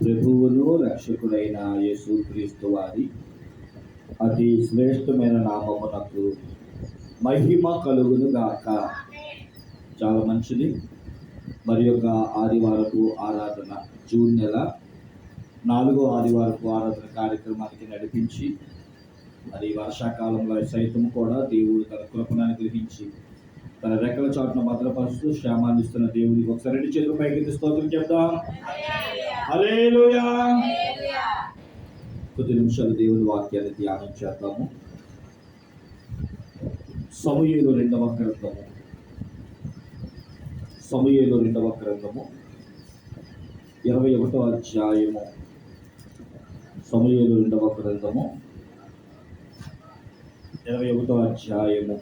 ప్రభువును రక్షకుడైన యేసుక్రీస్తు వారి అతి శ్రేష్టమైన నామమునకు మహిమ కలుగును గాక. చాలా మంచిది. మరి యొక్క ఆదివారపు ఆరాధన, జూన్ నెల 4వ ఆదివారపు ఆరాధన కార్యక్రమానికి నడిపించి, మరి వర్షాకాలంలో సైతం కూడా దేవుడు తన కృపను అనుగ్రహించి తన రెక్కల చాటున భద్రపరుస్తూ క్షేమాన్ని ఇస్తున్న దేవుడికి ఒకసారి 2 చేతుల పైకి స్తోత్రం చెప్దాం. హల్లెలూయా. కొద్ది నిమిషాలు దేవుని వాక్యాన్ని ధ్యానం చేద్దాము. సమూయేలు 2వ గ్రంథము 21వ అధ్యాయము. సమూయేలు 2వ గ్రంథము 21వ అధ్యాయము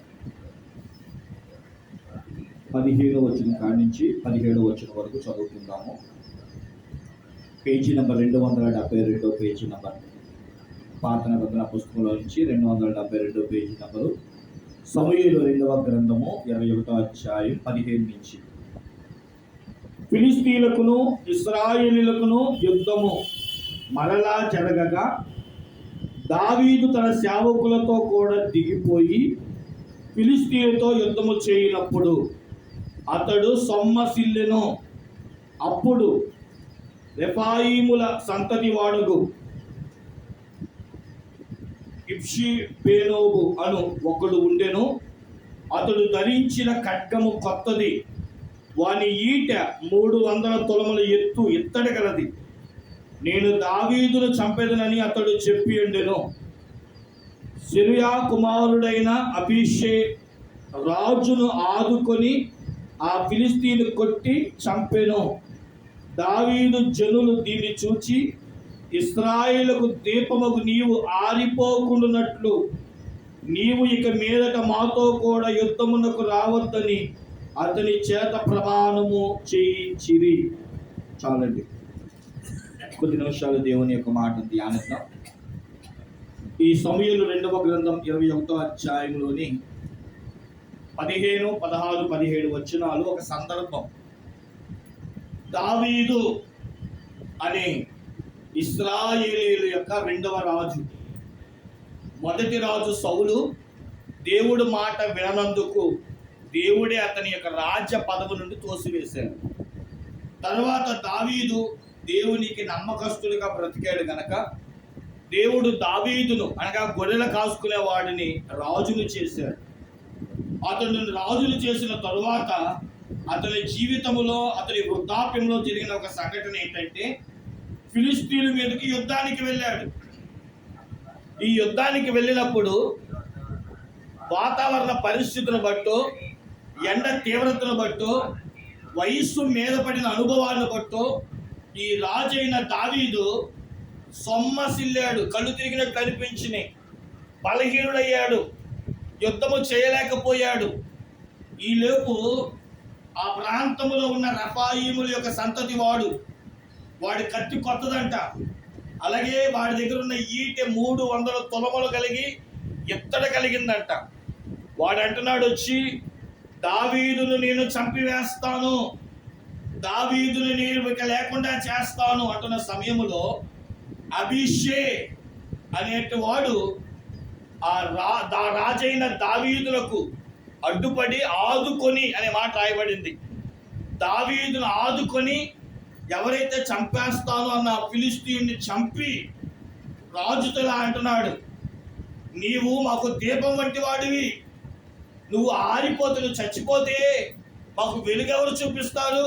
15వ వచనం కాడి నుంచి 17వ వచనం వరకు చదువుకుందాము. పేజీ నెంబర్ 272, పేజీ నెంబర్ పాత నిబంధన పుస్తకంలో నుంచి 272 పేజీ నెంబరు. సమూయేలు 2వ గ్రంథము 21వ అధ్యాయం 15 నుంచి. ఫిలిష్తీయులకును ఇశ్రాయేలీయులకును యుద్ధము మరలా జరగగా దావీదు తన సేవకులతో కూడా దిగిపోయి ఫిలిష్తీయులతో యుద్ధము చేయనప్పుడు అతడు సొమ్మసిల్లెను. అప్పుడు రెఫాయీముల సంతతి వాడుగు ఇష్బోషెతు అను ఒకడు ఉండెను. అతడు ధరించిన ఖడ్గము కొత్తది, వాని ఈట 300 తులముల ఎత్తు ఇత్తడి గలది. నేను దావీదును చంపెదనని అతడు చెప్పి ఉండెను. సెరూయా కుమారుడైన అబీషై రాజును ఆదుకొని ఆ ఫిలిష్తీయుని కొట్టి చంపెను. దావీదు జనులు దీన్ని చూచి, ఇశ్రాయేలుకు దీపముకు నీవు ఆరిపోకుండానట్లు నీవు ఇక మీదట మాతో కూడా యుద్ధమునకు రావద్దని అతని చేత ప్రమాణము చేయించిరి. చాలండి. కొద్ది నిమిషాలు దేవుని యొక్క మాటను ధ్యానిద్దాం. ఈ సమూయేలు 2వ గ్రంథం 21వ అధ్యాయంలోని 15, 16, 17 వచనాలు ఒక సందర్భం. దావీదు అనే ఇశ్రాయేలీయుల యొక్క 2వ రాజు. మొదటి రాజు సౌలు దేవుడు మాట విననందుకు దేవుడే అతని యొక్క రాజ్య పదవి నుండి తోసివేశాడు. తర్వాత దావీదు దేవునికి నమ్మకస్తుడిగా బ్రతికాడు గనక దేవుడు దావీదును, అనగా గొర్రెలు కాసుకునే వాడిని, రాజును చేశాడు. అతను రాజును చేసిన తరువాత అతని జీవితంలో, అతని వృద్ధాప్యంలో జరిగిన ఒక సంఘటన ఏంటంటే, ఫిలిష్తీయుల మీదకి యుద్ధానికి వెళ్ళాడు. ఈ యుద్ధానికి వెళ్ళినప్పుడు వాతావరణ పరిస్థితులను బట్టో, ఎండ తీవ్రతను బట్టో, వయస్సు మీద పడిన అనుభవాలను బట్టో ఈ రాజైన దావీదు సొమ్మసిల్లాడు. కళ్ళు తిరిగినట్టు అనిపించినాయి. బలహీనుడయ్యాడు. యుద్ధము చేయలేకపోయాడు. ఈలోపు ఆ ప్రాంతంలో ఉన్న రెఫాయీముల యొక్క సంతతి వాడి కత్తి కొత్తదంట. అలాగే వాడి దగ్గర ఉన్న ఈటె 300 తులములు కలిగి ఇత్తడి కలిగిందంట. వాడు అంటున్నాడు వచ్చి, దావీదును నేను చంపివేస్తాను, దావీదుని నేను ఇక లేకుండా చేస్తాను అంటున్న సమయంలో అబీషై అనేటి వాడు ఆ రాజైన దావీదులకు అడ్డుపడి ఆదుకొని అనే మాట రాయబడింది. దావీదును ఆదుకొని ఎవరైతే చంపేస్తానో అన్న ఫిలిష్తీయుని చంపి రాజుతో అంటున్నాడు, నీవు మాకు దీపం వంటి వాడివి, నువ్వు ఆరిపోతే, నువ్వు చచ్చిపోతే మాకు వెలుగెవరు చూపిస్తారు,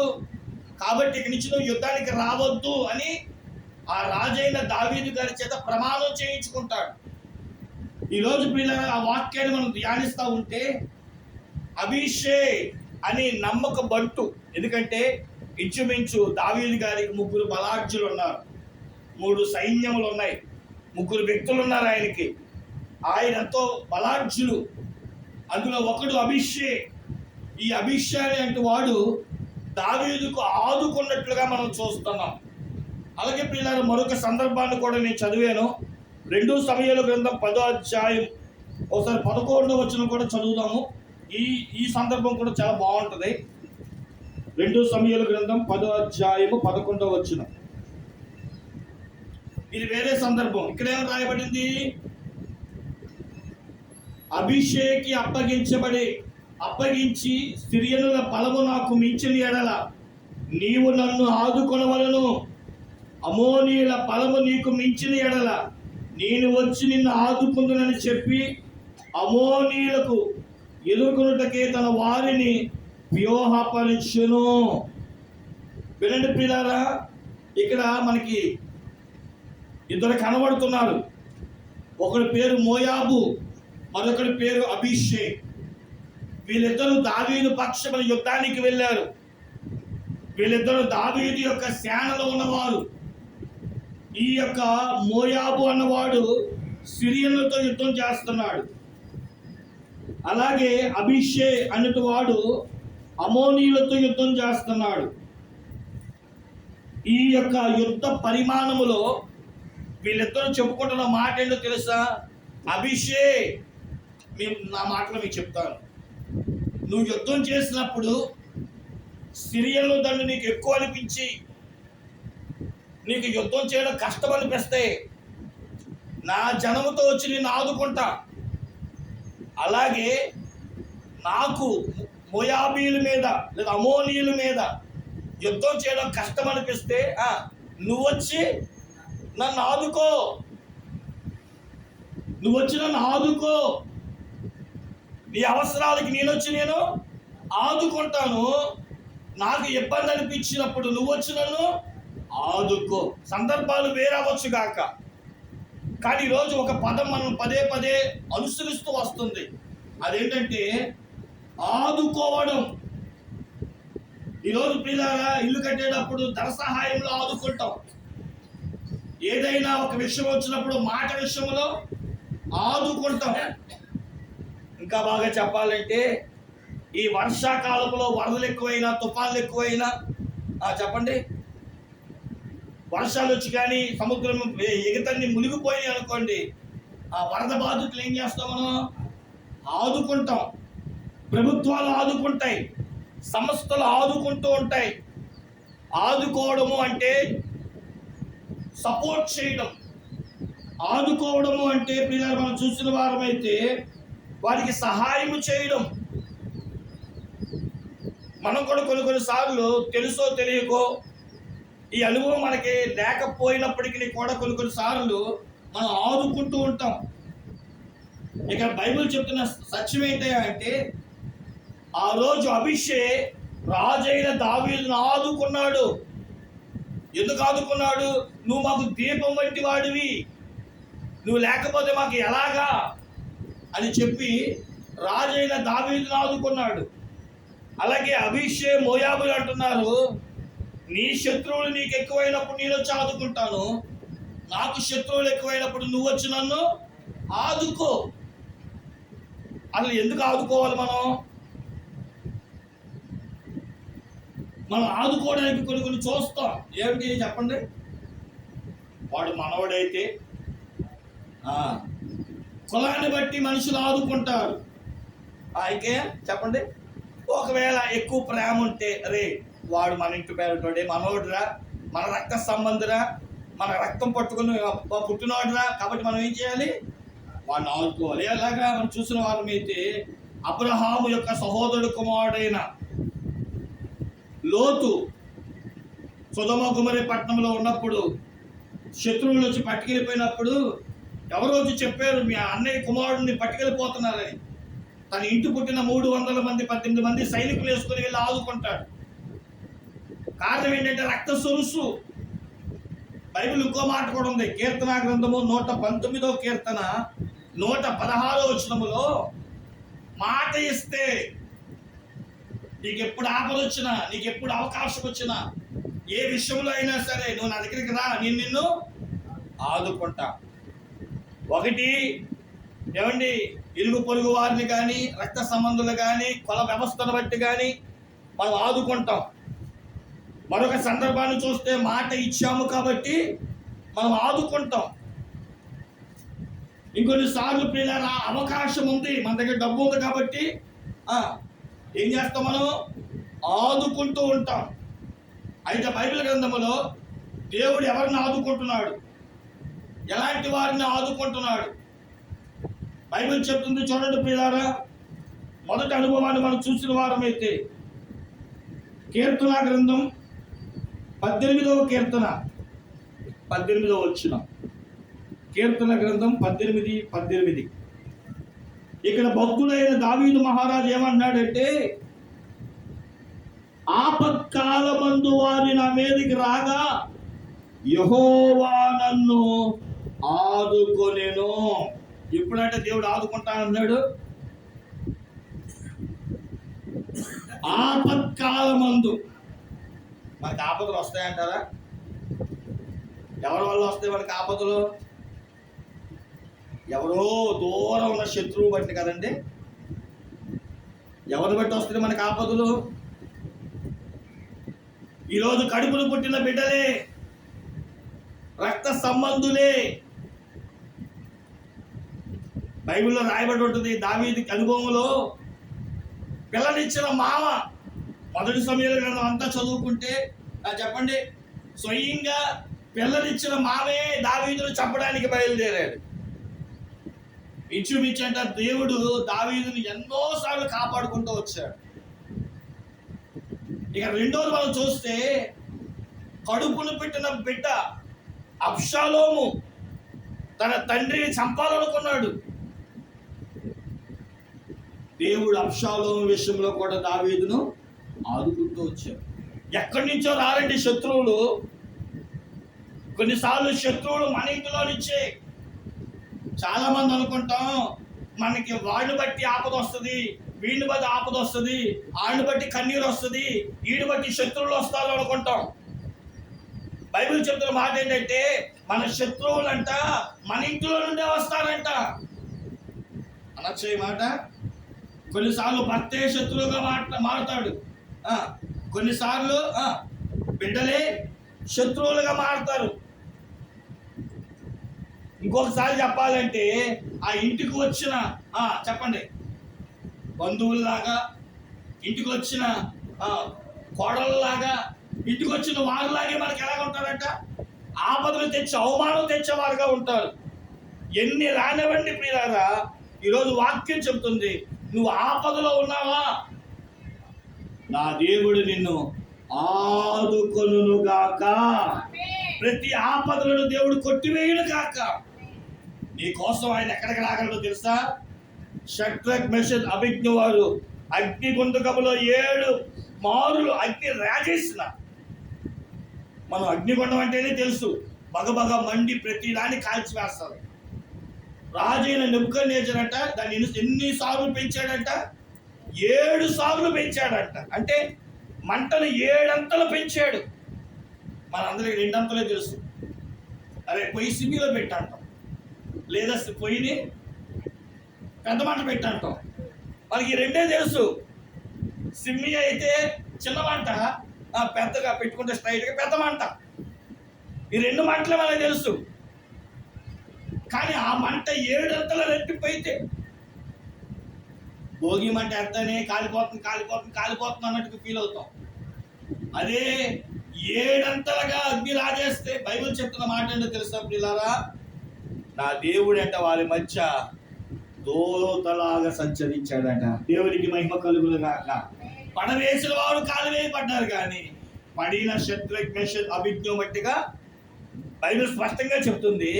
కాబట్టి ఇక నుంచి నువ్వు యుద్ధానికి రావద్దు అని ఆ రాజైన దావీదు గారి చేత ప్రమాణం చేయించుకుంటాడు. ఈరోజు పిల్లల ఆ వాక్యాన్ని మనం ధ్యానిస్తూ ఉంటే, అబీషై అని నమ్మక బంటు. ఎందుకంటే ఇంచుమించు దావీదు గారికి 3 బలాఢ్యులు ఉన్నారు, 3 సైన్యములు ఉన్నాయి, 3 వ్యక్తులు ఉన్నారు ఆయనకి. ఆయన ఎంతో బలాఢ్యులు. అందులో ఒకడు అబీషై. ఈ అబీషై అంటే వాడు దావీదుకు ఆదుకున్నట్లుగా మనం చూస్తున్నాం. అలాగే పిల్లలు మరొక సందర్భాన్ని కూడా నేను చదివాను. 2 సమూయేలు గ్రంథం 10వ అధ్యాయం ఒకసారి 11వ వచనం కూడా చదువుదాము. ఈ సందర్భం కూడా చాలా బాగుంటుంది. 2 సమూయేలు గ్రంథం 10వ అధ్యాయము 11వ వచనం. ఇది వేరే సందర్భం. ఇక్కడ ఏమని రాయబడింది? అభిషేకి అప్పగించి సిరియనుల బలము నాకు మించిన ఎడల నీవు నన్ను ఆదుకొనవలను. అమోనీయుల బలము నీకు మించిన ఎడల నేను వచ్చి నిన్ను ఆదుకుందునని చెప్పి అమోనీయులకు ఎదుర్కొనుటకే తన వారిని వ్యూహపరిచెను. వినండి ప్రియులారా, ఇక్కడ మనకి ఇద్దరు కనబడుతున్నారు. ఒకరి పేరు మోయాబు, మరొకరి పేరు అభిషేక్. వీళ్ళిద్దరూ దావీదు పక్షమున యుద్ధానికి వెళ్ళారు. వీళ్ళిద్దరూ దావీదు యొక్క సేనలో ఉన్నవారు. ఈ యొక్క మోయాబు అన్నవాడు సిరియన్లతో యుద్ధం చేస్తున్నాడు. అలాగే అభిషేక్ అన్నటి వాడు అమోనీయులతో యుద్ధం చేస్తున్నాడు. ఈ యొక్క యుద్ధ పరిమాణములో వీళ్ళిద్దరూ చెప్పుకుంటున్న మాట ఏంటో తెలుసా? అభిషేక్, నా మాటలు మీకు చెప్తాను. నువ్వు యుద్ధం చేసినప్పుడు సిరియన్ల దండు నీకు ఎక్కువ అనిపించి నీకు యుద్ధం చేయడం కష్టం అనిపిస్తే నా జనముతో వచ్చి నిన్ను ఆదుకుంటా. అలాగే నాకు మోయాబీల మీద లేదా అమోనీయుల మీద యుద్ధం చేయడం కష్టం అనిపిస్తే నువ్వు వచ్చి నన్ను ఆదుకో. నీ అవసరాలకి నేను ఆదుకుంటాను. నాకు ఇబ్బంది అనిపించినప్పుడు నువ్వు వచ్చి నన్ను ఆదుకో. సందర్భాలు వేరవచ్చు గాక, కానీ ఈరోజు ఒక పదం మనం పదే పదే అనుసరిస్తూ వస్తుంది. అదేంటంటే ఆదుకోవడం. ఈరోజు పిల్లగా ఇల్లు కట్టేటప్పుడు ధన సహాయంలో ఆదుకుంటాం. ఏదైనా ఒక విషయం వచ్చినప్పుడు మాట విషయంలో ఆదుకుంటాం. ఇంకా బాగా చెప్పాలంటే ఈ వర్షాకాలంలో వరదలు ఎక్కువైనా తుఫాన్లు ఎక్కువైనా చెప్పండి, వర్షాలు వచ్చి కానీ సముద్రం ఎగతన్ని మునిగిపోయి అనుకోండి, ఆ వరద బాధితులు ఏం చేస్తాం? మనం ఆదుకుంటాం. ప్రభుత్వాలు ఆదుకుంటాయి, సంస్థలు ఆదుకుంటూ ఉంటాయి. ఆదుకోవడము అంటే సపోర్ట్ చేయడం. ఆదుకోవడము అంటే పిల్లలు మనం చూసిన వారమైతే వారికి సహాయం చేయడం. మనం కూడా కొన్నిసార్లు తెలుసో తెలియకో ఈ అనుభవం మనకి లేకపోయినప్పటికీ కూడా కొన్నిసార్లు మనం ఆదుకుంటూ ఉంటాం. ఇక్కడ బైబిల్ చెప్తున్న సత్యం ఏంటంటే ఆ రోజు అభిషేక్ రాజైన దావీదును ఆదుకున్నాడు. ఎందుకు ఆదుకున్నాడు? నువ్వు మాకు దీపం వంటి వాడివి, నువ్వు లేకపోతే మాకు ఎలాగా అని చెప్పి రాజైన దావీదును ఆదుకున్నాడు. అలాగే అభిషేక్ మోయాబులు అంటున్నారు, నీ శత్రువులు నీకు ఎక్కువైనప్పుడు నేను వచ్చి ఆదుకుంటాను, నాకు శత్రువులు ఎక్కువైనప్పుడు నువ్వు వచ్చి నన్ను ఆదుకో. అసలు ఎందుకు ఆదుకోవాలి? మనం ఆదుకోవడానికి కొన్ని చూస్తాం. ఏమిటి చెప్పండి? వాడు మనవడైతే కులాన్ని బట్టి మనుషులు ఆదుకుంటారు. అయితే చెప్పండి, ఒకవేళ ఎక్కువ ప్రేమ ఉంటే అరే వాడు మన ఇంటి పేరుతోడే మనోడురా, మన రక్త సంబంధిరా, మన రక్తం పట్టుకుని పుట్టినోడురా, కాబట్టి మనం ఏం చేయాలి? వాడిని ఆదుకోవాలి. అలాగా మనం చూసిన వారమైతే అబ్రహాము యొక్క సహోదరుడు కుమారుడైన లోతు సొదొమ గుమొర్రా పట్టణంలో ఉన్నప్పుడు శత్రువులు వచ్చి పట్టుకెళ్ళిపోయినప్పుడు ఎవరో వచ్చి చెప్పారు, మీ అన్నయ్య కుమారుడిని పట్టుకెళ్ళిపోతున్నారని. తన ఇంటి పుట్టిన 300 మంది 18 మంది సైనికులు వేసుకుని వెళ్ళి ఆదుకుంటాడు. కారణం ఏంటంటే రక్త సొరుసు. బైబిల్ ఇంకో మాట కూడా ఉంది. కీర్తన గ్రంథము 119వ కీర్తన 116వ వచనములో మాట ఇస్తే నీకు ఎప్పుడు ఆపద వచ్చినా, నీకు ఎప్పుడు అవకాశం వచ్చినా, ఏ విషయంలో అయినా సరే నువ్వు నా దగ్గరికి రా, నేను నిన్ను ఆదుకుంటా. ఒకటి ఏమండి, ఇరుగు పొరుగు వారిని కానీ రక్త సంబంధులు కానీ కుల వ్యవస్థను బట్టి కానీ మనం ఆదుకుంటాం. మరొక సందర్భాన్ని చూస్తే మాట ఇచ్చాము కాబట్టి మనం ఆదుకుంటాం. ఇంకొన్నిసార్లు పిల్లల అవకాశం ఉంది, మన దగ్గర డబ్బు ఉంది కాబట్టి ఏం చేస్తాం? మనం ఆదుకుంటూ ఉంటాం. అయితే బైబిల్ గ్రంథంలో దేవుడు ఎవరిని ఆదుకుంటున్నాడు? ఎలాంటి వారిని ఆదుకుంటున్నాడు. బైబిల్ చెప్తుంది చూడండి ప్రియులారా, మొదటి అనుభవాన్ని మనం చూసిన వారమైతే కీర్తన గ్రంథం 18వ కీర్తన 18వ వచనం. కీర్తన గ్రంథం 18:18. ఇక్కడ భక్తుడైన దావీదు మహారాజు ఏమన్నాడంటే, ఆపత్కాలమందు వారి నా మీదకి రాగా యెహోవా నన్ను ఆదుకొనెను. ఎప్పుడంటే దేవుడు ఆదుకుంటానన్నాడు? ఆపత్కాలమందు. మనకి ఆపదలు వస్తాయంటారా? ఎవరి వల్ల వస్తాయి మనకి ఆపదలు? ఎవరో దూరం ఉన్న శత్రువు బట్టి కదండి. ఎవరిని బట్టి వస్తుంది మనకి ఆపదలు? ఈరోజు కడుపును పుట్టిన బిడ్డలే, రక్త సంబంధులే. బైబిల్లో రాయబడి ఉంటుంది దావీదుకి అనుభవంలో పిల్లనిచ్చిన మామ. మొదటి సమయాల గ్రంథం అంతా చదువుకుంటే చెప్పండి, స్వయంగా పిల్లనిచ్చిన మామే దావీదును చంపడానికి బయలుదేరాడు. ఇంచుమించంట దేవుడు దావీదుని ఎన్నోసార్లు కాపాడుకుంటూ వచ్చాడు. ఇక రెండోది మనం చూస్తే, కడుపును పెట్టిన బిడ్డ అబ్షాలోము తన తండ్రిని చంపాలనుకున్నాడు. దేవుడు అబ్షాలోము విషయంలో కూడా దావీదును ఆదుకుంటూ వచ్చాడు. ఎక్కడి నుంచో రారండి శత్రువులు. కొన్నిసార్లు శత్రువులు మన ఇంటిలో నుంచే. చాలా మంది అనుకుంటాం మనకి వాడిని బట్టి ఆపద వస్తుంది, వీడిని బట్టి ఆపద వస్తుంది, ఆడిని బట్టి కన్నీరు వస్తుంది, వీడిని బట్టి శత్రువులు వస్తారు అనుకుంటాం. బైబిల్ చెప్తున్న మాట ఏంటంటే, మన శత్రువులంట మన ఇంట్లో నుండే వస్తారంట. అనొచ్చే మాట. కొన్నిసార్లు భర్తే శత్రువుగా మారుతాడు, కొన్నిసార్లు బిడ్డలే శత్రువులుగా మారుతారు. ఇంకొకసారి చెప్పాలంటే, ఆ ఇంటికి వచ్చిన చెప్పండి బంధువుల్లాగా, ఇంటికి వచ్చిన కోడళ్ళలాగా, ఇంటికి వచ్చిన వారిలాగే మనకి ఎలాగ ఉంటారంట? ఆపదలు తెచ్చి అవమానం తెచ్చేవారుగా ఉంటారు. ఎన్ని రానివ్వండి ప్రియులారా, ఈరోజు వాక్యం చెప్తుంది, నువ్వు ఆపదలో ఉన్నావా, నా దేవుడు నిన్ను ఆదుకొనును గాక. ప్రతి ఆపదలను దేవుడు కొట్టివేయును గాక. నీ కోసం ఆయన ఎక్కడికి రాగలడో తెలుసా? షడ్రక్ మెషక్ అబేద్నెగో వారు అగ్నిగుండములో 7 మారులు అగ్ని రాజేసిన. మనం అగ్నిగుండం అంటేనే తెలుసు, బగబగ మండి ప్రతి దాన్ని కాల్చివేస్తారు. రాజైన నెబుకద్నెజర్ అంట దాన్ని ఎన్నిసార్లు పెంచాడంట? 7 సార్లు పెంచాడంట. అంటే మంటను 7 అంతలు పెంచాడు. మనందరికి 2 అంతలే తెలుసు. అరే పొయ్యి సిమ్మిలో పెట్టంటాం, లేదా పొయ్యిని పెద్ద మంట పెట్టంటాం. మనకి 2 తెలుసు. సిమ్మి అయితే చిన్న మంట, పెద్దగా పెట్టుకుంటే స్ట్రైట్గా పెద్ద మంట. ఈ 2 మంటలే మనకు తెలుసు. కానీ ఆ మంట 7 అంతల రెట్టిపోయితే, భోగి మంట ఎత్తనే కాలిపోతుంది కాలిపోతుంది కాలిపోతుంది అన్నట్టుగా ఫీల్ అవుతాం. అదే 7 అంతలుగా అగ్ని రాజేస్తే బైబిల్ చెప్తున్న మాట ఏంటో తెలుసా ప్రియులారా? నా దేవుడు అంట వారి మధ్య దోతలాగా సంచరించాడట. దేవునికి మహిమ కలుగును గాక. పడవేసిన వారు కాలువేయబడ్డారు, కానీ పడిన షడ్రక్ మెషక్ అబేద్నెగో మట్టిగా బైబిల్ స్పష్టంగా చెప్తుంది.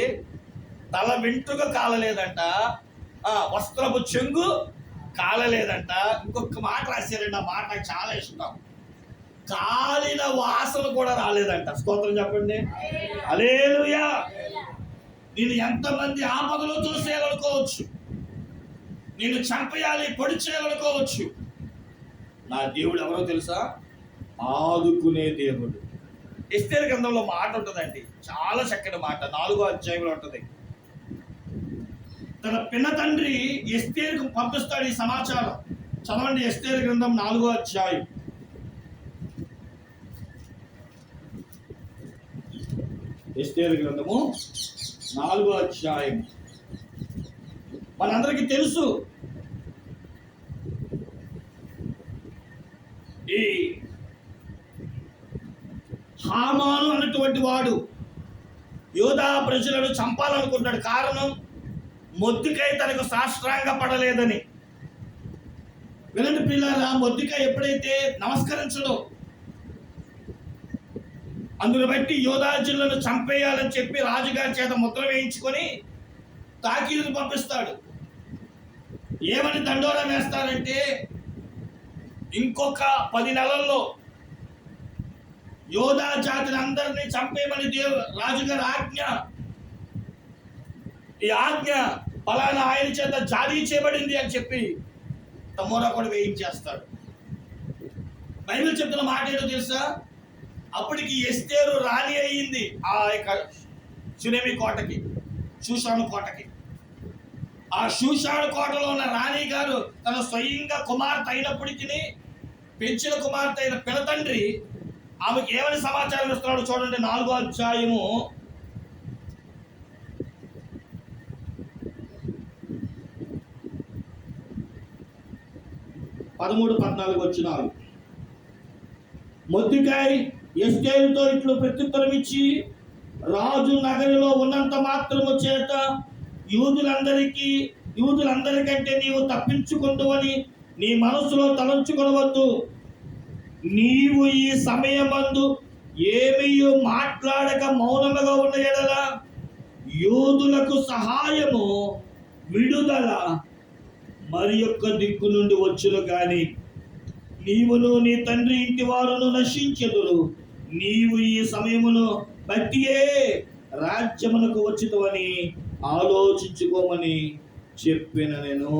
తల వెంట్రుక కాలలేదంట, వస్త్రపు చెంగు కాలలేదంట. ఇంకొక మాట రాశారంట, ఆ మాట నాకు చాలా ఇష్టం. కాలిన వాసన కూడా రాలేదంట. స్తోత్రం చెప్పండి, హల్లెలూయా. నేను ఎంతమంది ఆపదలో చూసేయాలనుకోవచ్చు, నేను చంపేయాలి పొడి చేయాలనుకోవచ్చు. నా దేవుడు ఎవరో తెలుసా? ఆదుకునే దేవుడు. ఎస్తేరు గ్రంథంలో మాట ఉంటుందండి, చాలా చక్కటి మాట. 4వ అధ్యాయంలో ఉంటుంది. తన పిన్న తండ్రి ఎస్తేరుకు పంపిస్తాడు ఈ సమాచారం. చదవండి ఎస్తేరు గ్రంథం 4వ అధ్యాయం. ఎస్తేరు గ్రంథము 4వ అధ్యాయం. మనందరికీ తెలుసు, ఈ హామాను అన్నటువంటి వాడు యోధా ప్రజలను చంపాలనుకుంటాడు. కారణం మొర్దెకై తనకు సాష్టాంగ పడలేదని. వినండి పిల్లరా, మొర్దెకై ఎప్పుడైతే నమస్కరించడో అందును బట్టి యోధా జిల్లాను చంపేయాలని చెప్పి రాజుగారి చేత ముద్ర వేయించుకొని తాకీదును పంపిస్తాడు. ఏమని దండోరా వేస్తారంటే, ఇంకొక 10 నెలల్లో యోధా జాతిని అందరినీ చంపేయమని రాజుగారి ఆజ్ఞ. ఈ ఆజ్ఞ ఫలానా ఆయన చేత జారీ చేయబడింది అని చెప్పి తమోరా కూడా వేయించేస్తాడు. బైబిల్ చెప్తున్న మాట ఏంటో తెలుసా? అప్పటికి ఎస్తేరు రాణి అయ్యింది ఆ యొక్క సునేమి కోటకి, షూషాను కోటకి. ఆ షూషాను కోటలో ఉన్న రాణి గారు తన స్వయంగా కుమార్తె అయినప్పటికీ, పెంచిన కుమార్తె అయిన పినతండ్రి ఆమెకి ఏమని సమాచారం ఇస్తున్నాడు చూడండి. 4వ అధ్యాయము 13-14 వచనాలు. మొర్దెకై ఎస్తేరుతో ఇట్లు ప్రత్యుత్తరం ఇచ్చి, రాజు నగరిలో ఉన్నంత మాత్రము చేత యూదులందరికంటే నీవు తప్పించుకుందువని నీ మనసులో తలంచుకొనవద్దు. నీవు ఈ సమయమందు ఏమీ మాట్లాడక మౌనముగా ఉన్న ఎడల యూదులకు సహాయము, విడుదల మరి యొక్క దిక్కు నుండి వచ్చును గాని నీవును నీ తండ్రి ఇంటి వారును నశించెదురు. నీవు ఈ సమయమును బట్టియే రాజ్యమునకు వచ్చితవని ఆలోచించుకోమని చెప్పిన నేను.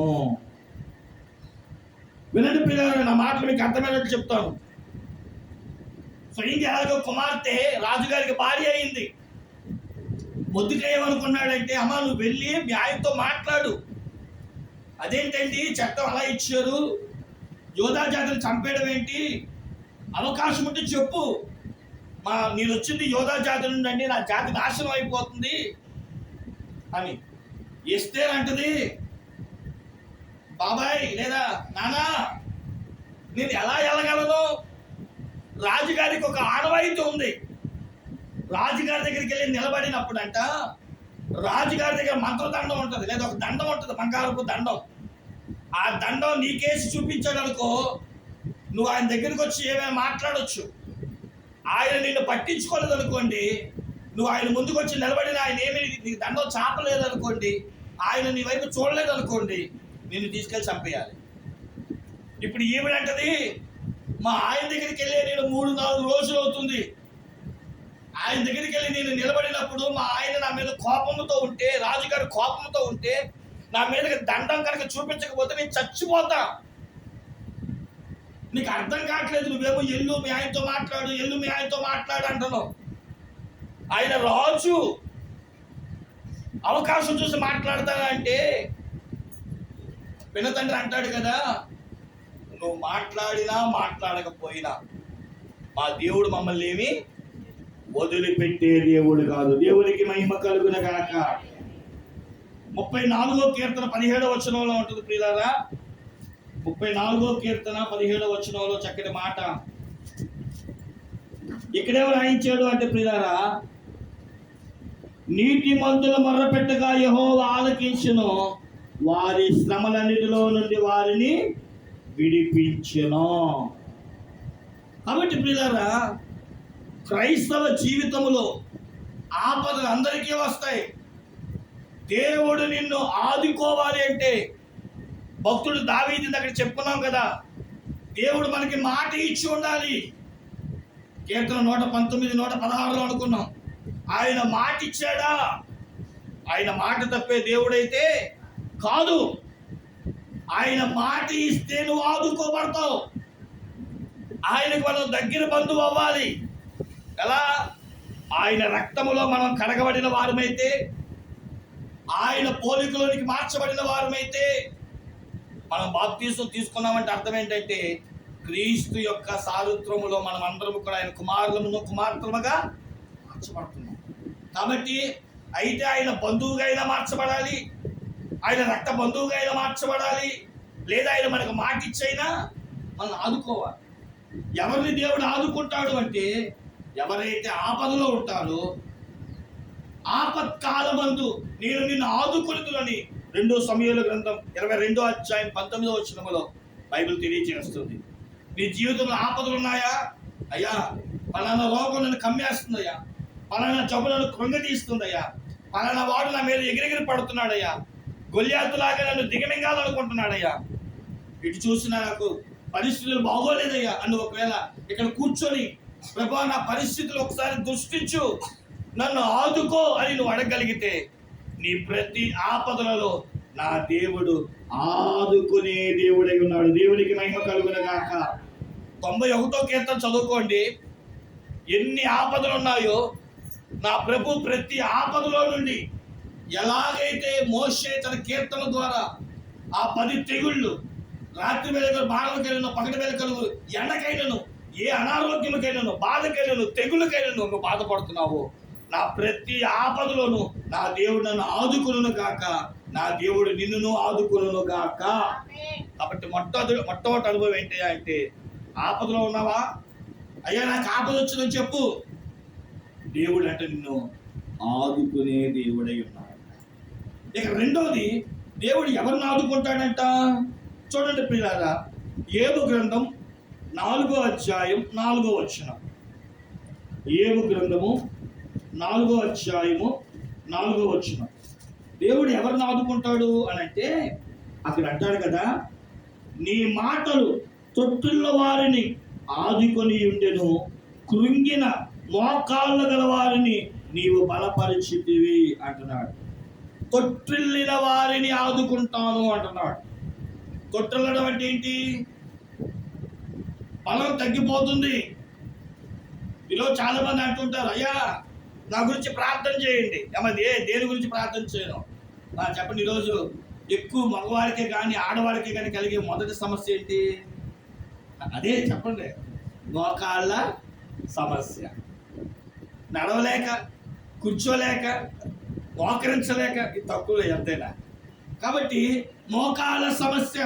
వినండి పిల్లలు, నా మాటలు మీకు అర్థమైనట్టు చెప్తాను. స్వయంగా ఎలాగో కుమార్తె రాజుగారికి భార్య అయింది. మొర్దెకై ఏమనుకున్నాడంటే, అమ్మా నువ్వు వెళ్ళి మీ ఆయనతో మాట్లాడు. అదేంటండి చట్టం అలా ఇచ్చారు, యోధా జాతిని చంపేయడం ఏంటి, అవకాశం ఉంటే చెప్పు. నేను వచ్చింది యోధా జాతి నుండి అండి, నా జాతి నాశనం అయిపోతుంది అని. ఎస్తేర్ అంటది, బాబాయ్ లేదా నానా నేను ఎలా వెళ్ళగలను? రాజుగారికి ఒక ఆనవాయితీ ఉంది. రాజుగారి దగ్గరికి వెళ్ళి నిలబడినప్పుడు అంట, రాజుగారి దగ్గర మంత్రదండం ఉంటుంది, లేదా ఒక దండం ఉంటుంది, బంగారపు దండం. ఆ దండం నీకేసి చూపించాడు అనుకో, నువ్వు ఆయన దగ్గరికి వచ్చి ఏమైనా మాట్లాడొచ్చు. ఆయన నిన్ను పట్టించుకోలేదు అనుకోండి, నువ్వు ఆయన ముందుకు వచ్చి నిలబడిన ఆయన ఏమి నీకు దండం చాపలేదు అనుకోండి, ఆయన నీ వైపు చూడలేదు అనుకోండి, నిన్ను తీసుకెళ్ళి చంపేయాలి. ఇప్పుడు ఈవిడంటది, మా ఆయన దగ్గరికి వెళ్ళి నేను 3-4 రోజులు అవుతుంది. ఆయన దగ్గరికి వెళ్ళి నేను నిలబడినప్పుడు మా ఆయన నా మీద కోపంతో ఉంటే, రాజుగారి కోపంతో ఉంటే, నా మీద దండం కనుక చూపించకపోతే నేను చచ్చిపోతా. నీకు అర్థం కావట్లేదు, నువ్వేమో ఎల్లు మీ ఆయనతో మాట్లాడు అంటున్నావు. ఆయన రాజు, అవకాశం చూసి మాట్లాడతానంటే పినతండ్రి అంటాడు కదా, నువ్వు మాట్లాడినా మాట్లాడకపోయినా మా దేవుడు మమ్మల్ని ఏమి వదిలిపెట్టే దేవుడు కాదు. దేవునికి మహిమ కలుగున గాక. 34వ కీర్తన 17వ వచనంలో ఉంటుంది ప్రియులారా. 34వ కీర్తన 17వ వచనంలో చక్కటి మాట ఇక్కడేమో రాయించాడు అంటే ప్రియులారా, నీటి మంతుల మొర్ర పెట్టగా యెహోవా ఆలకించును, వారి శ్రమలన్నిటిలో నుండి వారిని విడిపించును. కాబట్టి ప్రియులారా, క్రైస్తవ జీవితంలో ఆపదలు అందరికీ వస్తాయి. దేవుడు నిన్ను ఆదుకోవాలి అంటే, భక్తుడు దావీదుని అక్కడ చెప్పుకున్నాం కదా, దేవుడు మనకి మాట ఇచ్చి ఉండాలి. కీర్తన 119, 116లో అనుకున్నాం. ఆయన మాట ఇచ్చాడా? ఆయన మాట తప్పే దేవుడైతే కాదు. ఆయన మాట ఇస్తే నువ్వు ఆదుకోబడతావు. ఆయనకు మనం దగ్గర బంధువు అవ్వాలి. ఎలా? ఆయన రక్తములో మనం కడగబడిన వారమైతే, ఆయన పోలికలోనికి మార్చబడిన వారమైతే, మనం బాప్తీసం తీసుకున్నామంటే అర్థం ఏంటంటే, క్రీస్తు యొక్క సారూత్రములో మనం అందరం కూడా ఆయన కుమార్తెలుగా మార్చబడుతున్నాం. కాబట్టి అయితే ఆయన బంధువుగా అయినా మార్చబడాలి, ఆయన రక్త బంధువుగా అయినా మార్చబడాలి, లేదా ఆయన మనకు మాట ఇచ్చైనా మనం ఆదుకోవాలి. ఎవరిని దేవుడు ఆదుకుంటాడు అంటే, ఎవరైతే ఆపదలో ఉంటారో ఆపత్కాలమందు నేను నిన్ను ఆదుకొనుదునని 2 సమూయేలు గ్రంథం 22వ అధ్యాయం 19వ వచనములో బైబిల్ తెలియజేస్తుంది. నీ జీవితంలో ఆపదలు ఉన్నాయా? అయ్యా పలానా రోగం నన్ను కమ్మేస్తుందయ్యా, పలానా జబ్బు నన్ను కృంగతీస్తుందయ్యా, పలానా వాడు నా మీద ఎగిరెగిరి పడుతున్నాడయ్యా, గొల్యాతులాగా నన్ను దిగమింగాలనుకుంటున్నాడయ్యా, ఇటు చూసినా నాకు పరిస్థితులు బాగోలేదయ్యా అని ఒకవేళ ఇక్కడ కూర్చొని ప్రభా నా పరిస్థితులు ఒకసారి దృష్టించు, నన్ను ఆదుకో అని నువ్వు అడగలిగితే నీ ప్రతి ఆపదలలో నా దేవుడు ఆదుకునే దేవుడై ఉన్నాడు. దేవునికి మహిమ కలుగును గాక. 91వ కీర్తన చదువుకోండి. ఎన్ని ఆపదలు ఉన్నాయో నా ప్రభు ప్రతి ఆపదలో నుండి ఎలాగైతే మోషే తన కీర్తన ద్వారా ఆ 10 తెగుళ్ళు, రాత్రి వేళ బాణలకైనను పగటి వేళ కలుగు ఎండకైనను ఏ అనారోగ్యముకైనను బాధకైనను తెగులకైనను నువ్వు బాధపడుతున్నావు, నా ప్రతి ఆపదలోను నా దేవుడు నన్ను ఆదుకును గాక, నా దేవుడు నిన్నును ఆదుకును గాక. కాబట్టి మొట్టమొదటి అనుభవం ఏంటి అంటే, ఆపదలో ఉన్నావా? అయ్యా నాకు ఆపద వచ్చిందని చెప్పు. దేవుడు అంటే నిన్ను ఆదుకునే దేవుడై ఉన్నాడు. ఇక రెండవది, దేవుడు ఎవరిని ఆదుకుంటాడంట? చూడండి ప్రియులారా, యోబు గ్రంథం 4వ అధ్యాయం 4వ వచనం. యోబు గ్రంథము 4వ అధ్యాయము 4వ వచనం. దేవుడు ఎవరిని ఆదుకుంటాడు అని అంటే, అక్కడ అంటాడు కదా, నీ మాటలు తొట్టిల్ల వారిని ఆదుకొని ఉండెను, కృంగిన మోకాళ్ళు గల వారిని నీవు బలపరిచితివి అంటున్నాడు. తొట్టిల్లిన వారిని ఆదుకుంటాను అంటున్నాడు. తొట్టిల్లడం అంటే ఏంటి? బలం తగ్గిపోతుంది. ఈరోజు చాలా మంది అంటుంటారు, అయ్యా నా గురించి ప్రార్థన చేయండి. ఏమది దేని గురించి ప్రార్థన చేయను? చెప్పండి. ఈరోజు ఎక్కువ మగవారికే కానీ ఆడవారికే కానీ కలిగే మొదటి సమస్య ఏంటి? అదే చెప్పండి, మోకాళ్ళ సమస్య. నడవలేక, కూర్చోలేక, మోకరించలేక, ఇది తక్కువ ఎంతైనా. కాబట్టి మోకాళ్ళ సమస్య.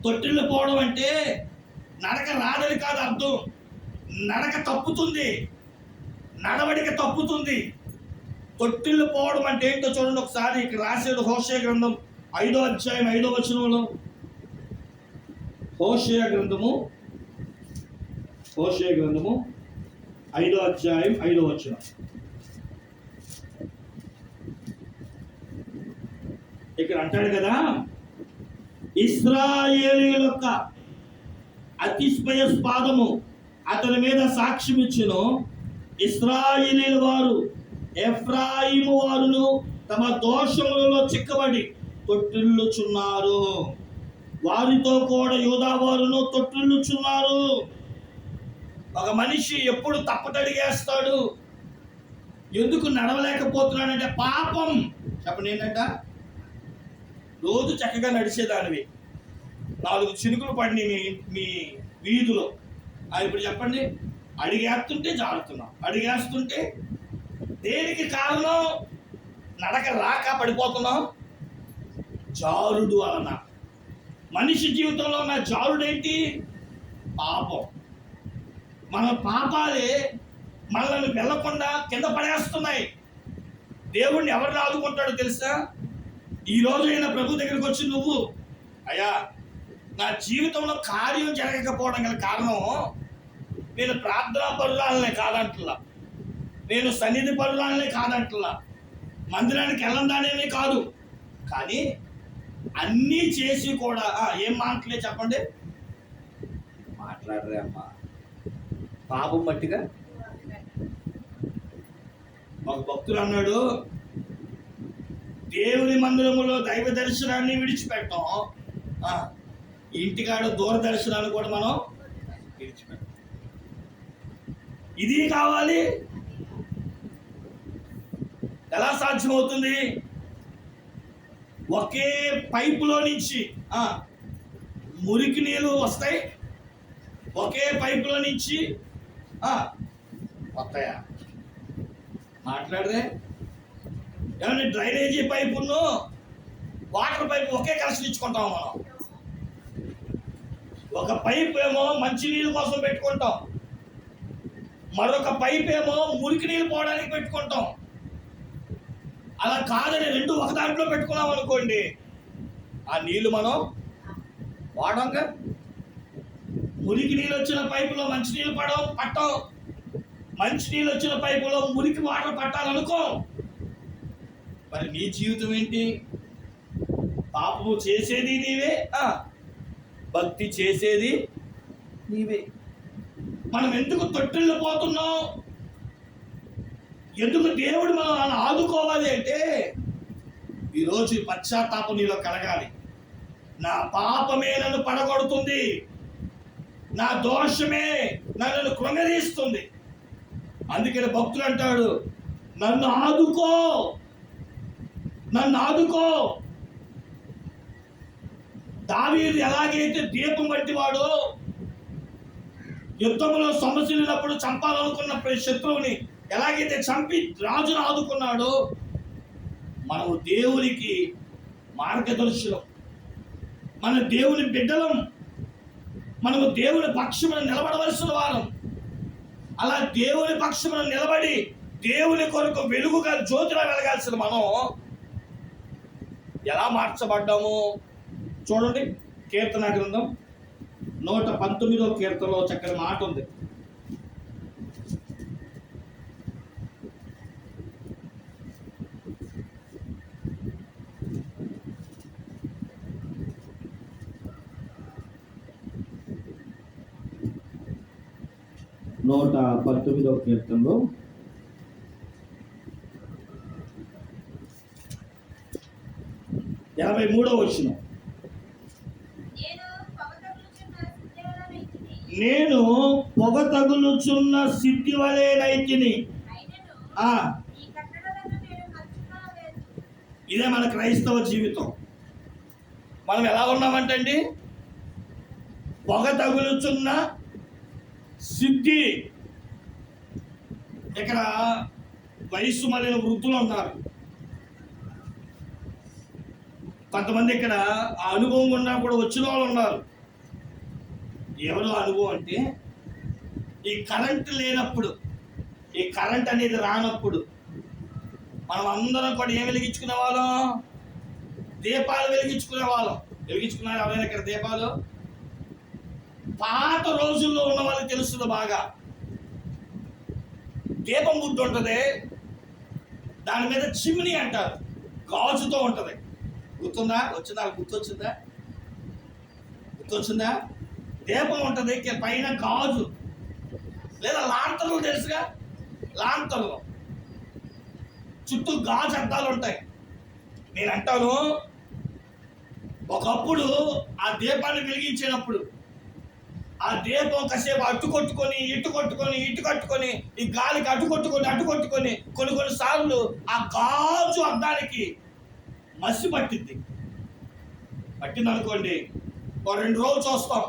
తొట్టిల్లు పోవడం అంటే నడక రాదని కాదు అర్థం. నడక తప్పుతుంది, నడవడిక తప్పుతుంది. తొట్టిల్లు పోవడం అంటే ఏంటో చూడండి ఒకసారి. ఇక్కడ రాశాడు హోషేయ గ్రంథం 5వ అధ్యాయం 5వ వచనంలో. హోషేయ గ్రంథము 5వ అధ్యాయం 5వ వచనం. ఇక్కడ అంటాడు కదా, ఇశ్రాయేలీయుల యొక్క అతిశయస్పాదము అతని మీద సాక్ష్యం ఇచ్చెను. ఇశ్రాయేలీయుల వారు ఎఫ్రాయిము వారును తమ దోషములలో చిక్కబడి తొట్టిల్లుచున్నారు, వారితో కూడా యూదా వారును తొట్టిల్లుచున్నారు. ఒక మనిషి ఎప్పుడు తప్పటడిగేస్తాడు, ఎందుకు నడవలేకపోతున్నాడంటే పాపం. చెప్పండి ఏంటంట? రోజు చక్కగా నడిచేదానివి, 4 చినుకులు పడి మీ వీధిలో, ఇప్పుడు చెప్పండి, అడిగేస్తుంటే జారుతున్నాం. అడిగేస్తుంటే దేనికి కారణం? నడక రాక పడిపోతున్నాం. జారుడు వలన. మనిషి జీవితంలో ఉన్న జారుడు ఏంటి? పాపం. మన పాపాలే మనల్ని వెళ్ళకుండా కింద పడేస్తున్నాయి. దేవుణ్ణి ఎవరిని ఆదుకుంటాడో తెలుసా? ఈ రోజైనా ప్రభు దగ్గరికి వచ్చి నువ్వు, అయ్యా నా జీవితంలో కార్యం జరగకపోవడం గల కారణం నేను ప్రార్థనా పరురాలనే కాదంటలా, నేను సన్నిధి పరురాలనే కాదంటలా, మందిరానికి వెళ్ళందానే కాదు, కానీ అన్నీ చేసి కూడా ఏం మాటలే చెప్పండి, మాట్లాడరే అమ్మా, పాపం బట్టిగా. ఒక భక్తుడు అన్నాడు, దేవుని మందిరములో దైవ దర్శనాన్ని విడిచిపెట్టాం, ఇంటికాడ దూరదర్శనాన్ని కూడా మనం విడిచిపెట్టాం. ఇది కావాలి, ఎలా సాధ్యమవుతుంది? ఒకే పైపులో నుంచి మురికి నీళ్ళు వస్తాయి, ఒకే పైపులో నుంచి వస్తాయా? మాట్లాడదే. ఏమన్నా డ్రైనేజీ పైపును వాటర్ పైపు ఒకే కనెక్షన్ ఇచ్చుకుంటాం మనం. ఒక పైప్ ఏమో మంచినీళ్ళ కోసం పెట్టుకుంటాం, మరొక పైప్ ఏమో మురికి నీళ్ళు పోవడానికి పెట్టుకుంటాం. అలా కాదని రెండు ఒక దాంట్లో పెట్టుకున్నాం అనుకోండి, ఆ నీళ్లు మనం వాడంగా. మురికి నీళ్ళు వచ్చిన పైపులో మంచి నీళ్ళు పట్టం, మంచి నీళ్ళు వచ్చిన పైపులో మురికి వాటర్ పట్టాలనుకో. మరి నీ జీవితం ఏంటి? పాపము చేసేది నీవే, భక్తి చేసేది నీవే. మనం ఎందుకు తొట్టిల్లు పోతున్నాం? ఎందుకు దేవుడు మనం ఆదుకోవాలి అంటే, ఈరోజు పశ్చాత్తాపం నీలో కలగాలి. నా పాపమే నన్ను పడగొడుతుంది, నా దోషమే నన్ను కృంగదీస్తుంది. అందుకని భక్తులు అంటాడు, నన్ను ఆదుకో, నన్ను ఆదుకో. దావీదు ఎలాగైతే దీపం వంటి వాడు, యుద్ధంలో సమస్యలున్నప్పుడు చంపాలనుకున్న శత్రువుని ఎలాగైతే చంపి రాజును ఆదుకున్నాడో, మనము దేవునికి మార్గదర్శనం, మన దేవుని బిడ్డలం, మనము దేవుని పక్షమున నిలబడవలసిన వారం. అలా దేవుని పక్షమున నిలబడి దేవుని కొరకు వెలుగుగా జ్యోతిలా వెలగాల్సిన మనం ఎలా మార్చబడ్డాము చూడండి. కీర్తన గ్రంథం 119వ కీర్తనలో చక్కని మాట ఉంది. నూట 19వ కీర్తనలో 83వ వచనం, నేను పొగ తగులుచున్న సిద్ధి వలెనైతిని. ఇదే మన క్రైస్తవ జీవితం. మనం ఎలా ఉన్నామంటే అండి, పొగ తగులుచున్న సిద్ధి. ఇక్కడ వయస్సు మళ్ళీ వృద్ధులు ఉన్నారు కొంతమంది. ఇక్కడ ఆ అనుభవం ఉన్నా కూడా వచ్చిన వాళ్ళు ఉన్నారు. ఎవరు అనుభవం అంటే, ఈ కరెంట్ లేనప్పుడు, ఈ కరెంట్ అనేది రానప్పుడు మనం అందరం కూడా ఏం వెలిగించుకునే వాళ్ళం? దీపాలు వెలిగించుకునే వాళ్ళం. వెలిగించుకున్నారు ఎవరైనా ఇక్కడ దీపాలు? పాత రోజుల్లో ఉన్న వాళ్ళకి తెలుస్తుంది బాగా. దీపం గుడ్డు ఉంటుంది, దాని మీద చిమ్ని అంటారు, గాజుతో ఉంటుంది. గుర్తుందా? వచ్చిందా? గుర్తొచ్చిందా? దీపం ఉంటుంది, పైన గాజు లేదా లాంతర్లు తెలుసుగా, లాంతర్లు చుట్టూ గాజు అద్దాలు ఉంటాయి. నేను అంటాను, ఒకప్పుడు ఆ దీపాన్ని వెలిగించినప్పుడు ఆ దీపం కాసేపు అటు కొట్టుకొని ఇటు కట్టుకొని ఈ గాలికి అటు కొట్టుకొని కొన్ని సార్లు ఆ గాజు అద్దానికి మసి పట్టింది అనుకోండి. ఓ 2 రోజులు చూస్తాం,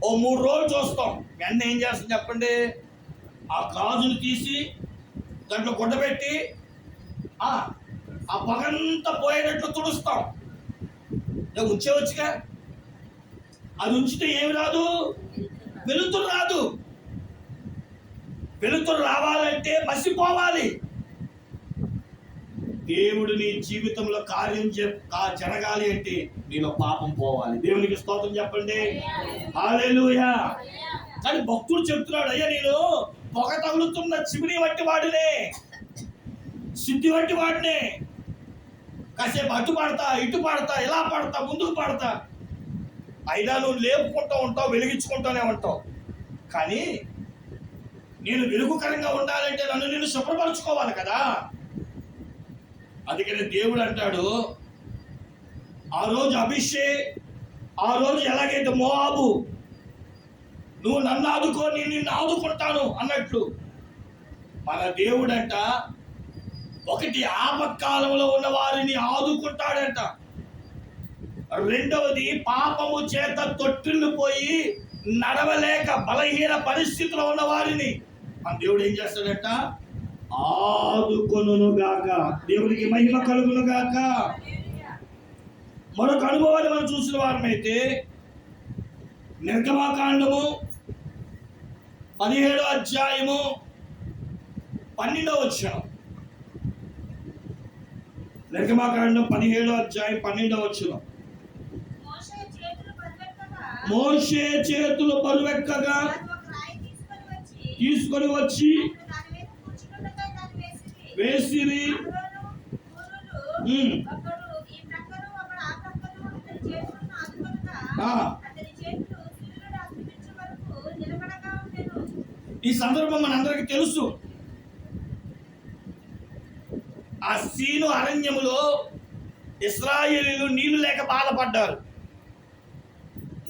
ఓ 3 రోజులు చూస్తాం. వెన్న ఏం చేస్తాం చెప్పండి? ఆ గాజును తీసి దాంట్లో గుడ్డ పెట్టి ఆ పొగంతా పోయేటట్లు తుడుస్తాం. ఉంచేవచ్చుగా. అది ఉంచితే ఏమి రాదు? వెలుతురు రాదు. వెలుతురు రావాలంటే మసిపోవాలి. దేవుడు నీ జీవితంలో కార్యం జరగాలి అంటే నీలో పాపం పోవాలి. దేవునికి స్తోత్రం చెప్పండి. హల్లెలూయా. కానీ భక్తుడు చెప్తున్నాడు, అయ్యా నేను పొగ తగులుతున్న చిమిని వంటి వాడినే, సిద్ధి వంటి వాడినే. కాసేపు అటు పడతా, ఇటు పడతా, ఇలా పడతా, ముందుకు పడతా. అయినా నువ్వు లేపుకుంటూ ఉంటావు, వెలిగించుకుంటూనే ఉంటావు. కానీ నేను వెలుగుకరంగా ఉండాలంటే నన్ను నేను శుభ్రపరచుకోవాలి కదా. అందుకనే దేవుడు అంటాడు, ఆ రోజు ఆ రోజు ఎలాగైతే మోవాబు నువ్వు నన్ను ఆదుకో, నేను నిన్ను ఆదుకుంటాను అన్నట్లు మన దేవుడంట ఒకటి ఆపత్కాలంలో ఉన్న వారిని ఆదుకుంటాడంట. రెండవది పాపము చేత తొట్టిల్లు పోయి నడవలేక బలహీన పరిస్థితిలో ఉన్న వారిని మన దేవుడు ఏం చేస్తాడంట? ఆదుకొనును గాక. దేవునికి మహిమ కలుగును గాక. మరొక అనుభవాన్ని మనం చూసిన వారమైతే నిర్గమకాండము 17వ అధ్యాయము 12వ వచనం. నిర్గమాకాండం 17వ అధ్యాయం 12వ వచనం. మోషే చేతులు బరువెక్కగా తీసుకొని వచ్చి వేసిరి. ఈ సందర్భం మనందరికీ తెలుసు. ఆ సీను అరణ్యములో ఇశ్రాయేలీయులు నీళ్లు లేక బాధపడ్డారు.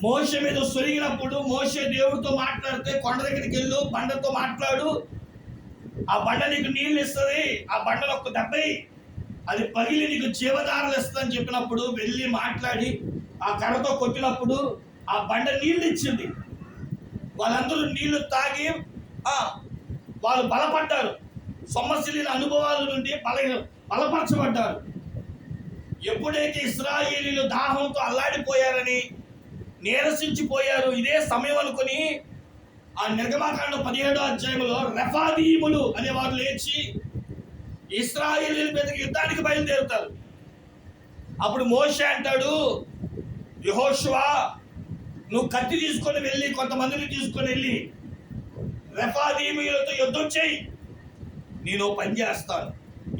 మోషే మీద సొరిగినప్పుడు మోషే దేవుడితో మాట్లాడితే, కొండ దగ్గరికి వెళ్ళు, బండతో మాట్లాడు, ఆ బండ నీకు నీళ్ళు ఇస్తుంది, ఆ బండలో ఒక దెబ్బయి అది పగిలి నీకు జీవధారలు ఇస్తుందని చెప్పినప్పుడు వెళ్ళి మాట్లాడి ఆ కర్రతో కొట్టినప్పుడు ఆ బండ నీళ్ళు ఇచ్చింది. వాళ్ళందరూ నీళ్లు తాగి వాళ్ళు బలపడ్డారు. సొమ్మసిల్లిన అనుభవాల నుండి బలపరచబడ్డారు. ఎప్పుడైతే ఇశ్రాయేలీయులు దాహంతో అల్లాడిపోయారని, నీరసించిపోయారు, ఇదే సమయం అనుకుని ఆ నిర్గమాకాండం 17వ అధ్యాయంలో రెఫాదీములు అనేవారు లేచి ఇశ్రాయేలీయుల మీదకి యుద్ధానికి బయలుదేరుతారు. అప్పుడు మోషే అంటాడు, యెహోషువా నువ్వు కత్తి తీసుకొని వెళ్ళి కొంతమందిని తీసుకొని వెళ్ళి రెఫాదీములతో యుద్ధం చేయి, నేను పని చేస్తాను.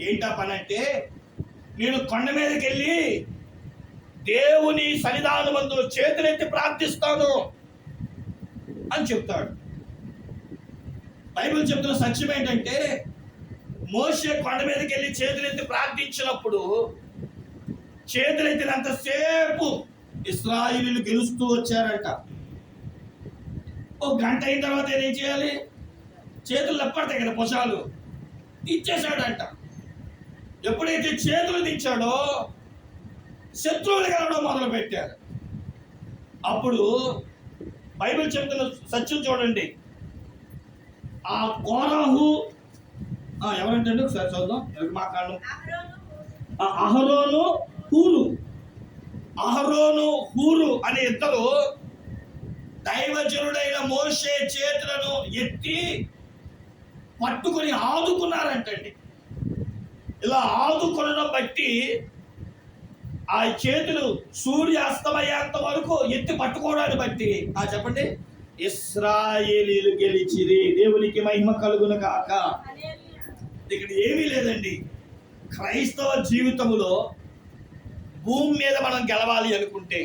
ఏంటా పని అంటే, నేను కొండ మీదకి వెళ్ళి దేవుని సన్నిధానమందు చేతులెత్తి ప్రార్థిస్తాను అని చెప్తాడు. బైబిల్ చెప్తున్న సత్యం ఏంటంటే, మోషే కొండ మీదకి వెళ్ళి చేతులెత్తి ప్రార్థించినప్పుడు చేతులెత్తినంతసేపు ఇశ్రాయేలీయులు గెలుస్తూ వచ్చారంట. ఒక గంట అయిన తర్వాత ఏం చేయాలి? చేతులు లెప్పడతాయి కదా, భుజాలు ఇచ్చేశాడంట. ఎప్పుడైతే చేతులు దించాడో శత్రువులు కలవడం మొదలు పెట్టారు. అప్పుడు బైబిల్ చెప్తున్న సత్యం చూడండి. ఆ కోరాహు ఎవరంటే ఒకసారి చూద్దాం. మాట్లాడు. అహరోను హూరు అనే ఇద్దరు దైవజనుడైన మోషే చేతులను ఎత్తి పట్టుకొని ఆదుకున్నారంటండి. ఇలా ఆదుకునడం బట్టి ఆ చేతులు సూర్యాస్తమయ్యేంత వరకు ఎత్తి పట్టుకోవడాన్ని బట్టి చెప్పండి, ఇశ్రాయేలీయులు గెలిచిరి. దేవునికి మహిమ కలుగును గాక. ఇక్కడ ఏమీ లేదండి. క్రైస్తవ జీవితంలో భూమి మీద మనం గెలవాలి అనుకుంటే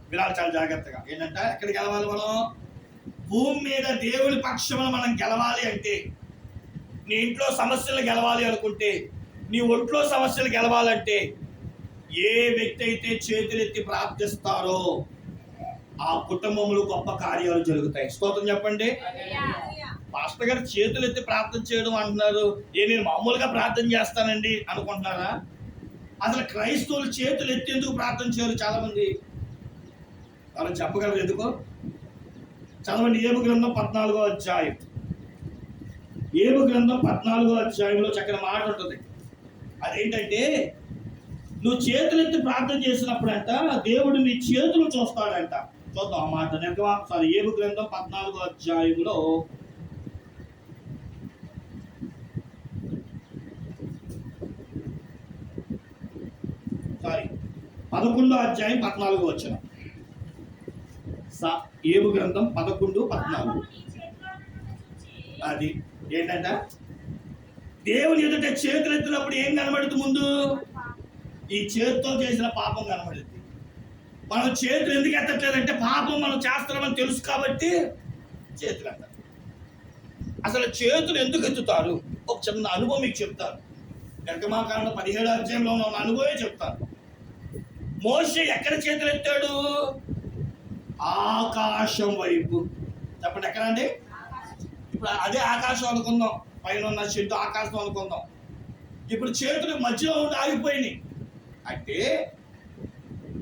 వినాలి చాలా జాగ్రత్తగా. ఏంటంటే ఎక్కడ గెలవాలి? మనం భూమి మీద దేవుని పక్షమున మనం గెలవాలి అంటే, నీ ఇంట్లో సమస్యలు గెలవాలి అనుకుంటే, నీ ఒంట్లో సమస్యలు గెలవాలంటే, ఏ వ్యక్తి అయితే చేతులెత్తి ప్రార్థిస్తారో ఆ కుటుంబంలో గొప్ప కార్యాలు జరుగుతాయి. స్తోత్రం చెప్పండి. పాస్టర్ గారు చేతులెత్తి ప్రార్థన చేయడం అంటున్నారు, నేను మామూలుగా ప్రార్థన చేస్తానండి అనుకుంటున్నారా? అసలు క్రైస్తవులు చేతులు ఎత్తి ఎందుకు ప్రార్థన చేయరు? చాలా మంది వాళ్ళు చెప్పగలరు ఎందుకో. చదవండి ఏబు గ్రంథం 14వ అధ్యాయం. ఏబు గ్రంథం 14వ అధ్యాయంలో చక్కని మాట ఉంటుంది. అదేంటంటే, నువ్వు చేతులెత్తి ప్రార్థన చేసినప్పుడంట దేవుడు నీ చేతులు చూస్తాడంట. చూద్దాం ఆ మాట. ఏబు గ్రంథం 14వ అధ్యాయంలో 11వ అధ్యాయం 14వ వచనం. ఏబు గ్రంథం 11:14. అది ఏంటంట, దేవుని ఎదుట చేతులు ఎత్తినప్పుడు ఏం కనబడుతుంది? ముందు ఈ చేతితో చేసిన పాపం కనబడుతుంది. మనం చేతులు ఎందుకు ఎత్తట్లేదంటే పాపం మనం చేస్తున్నామని తెలుసు కాబట్టి చేతులు ఎత్తారు. అసలు చేతులు ఎందుకు ఎత్తుతారు? ఒక చిన్న అనుభవం మీకు చెప్తాను. నిర్గమాకాండం 17వ అధ్యాయంలో ఉన్న అనుభవమే చెప్తాను. మోషే ఎక్కడ చేతులు ఎత్తాడు? ఆకాశం వైపు. చెప్పండి ఎక్కడండి? ఇప్పుడు అదే ఆకాశం అనుకుందాం, పైన ఉన్న చెట్టు ఆకాశం అనుకుందాం. ఇప్పుడు చేతులు మధ్యలో ఉండి ఆగిపోయినాయి. అంటే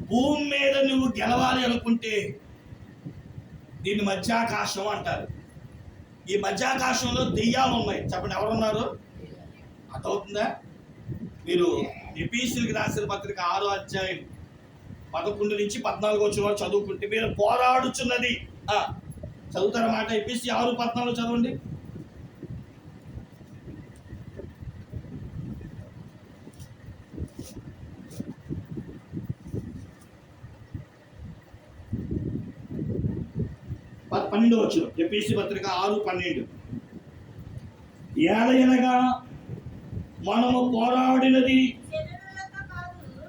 భూమి మీద నువ్వు గెలవాలి అనుకుంటే దీన్ని మధ్యాకాశం అంటారు. ఈ మధ్యాకాశంలో దెయ్యాలు ఉన్నాయి. చెప్పండి ఎవరున్నారు? అర్థమవుతుందా? మీరు ఎఫెసీయులకు రాసిన పత్రిక 6వ అధ్యాయం 11 నుంచి 14 వచ్చిన వారు చదువుకుంటే మీరు పోరాడుచున్నది చదువుతారన్నమాట. ఎఫెసీ 6:14 చదవండి. 12 వచనం, ఎఫెసీ పత్రిక 6:12. ఏలయనగా మనము పోరాడినది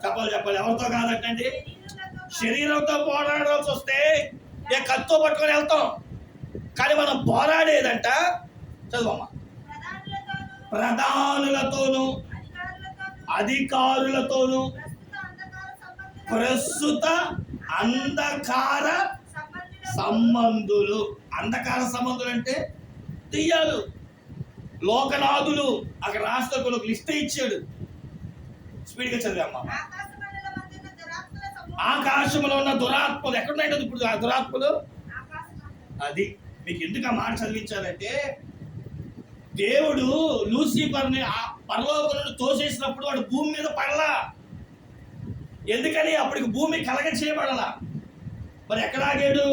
చెప్పాలి ఎవరితో కాదంటండి, శరీరంతో పోరాడాల్సి వస్తే ఏ కత్తో పట్టుకొని వెళ్తాం, కానీ మనం పోరాడేదంట చదువమ్మా, ప్రధానులతోనూ అధికారులతోనూ ప్రస్తుత అంధకార సంబంధులు. అంధకార సంబంధులు అంటే దెయ్యాలు, లోకనాథులు. అక్కడ రాష్ట్ర ఒక లిస్ట్ ఇచ్చాడు, స్పీడ్గా చదివమ్మా. ఆకాశంలో ఉన్న దురాత్మలు ఎక్కడున్నాయి ఇప్పుడు ఆ దురాత్మలు? అది మీకు ఎందుకు ఆ మాట చదివించాలంటే, దేవుడు లూసిఫర్ని పరలోకంలో తోసేసినప్పుడు వాడు భూమి మీద పడలా. ఎందుకని? అప్పటికి భూమి కలగ చేయబడలా. మరి ఎక్కడ ఆగాడు?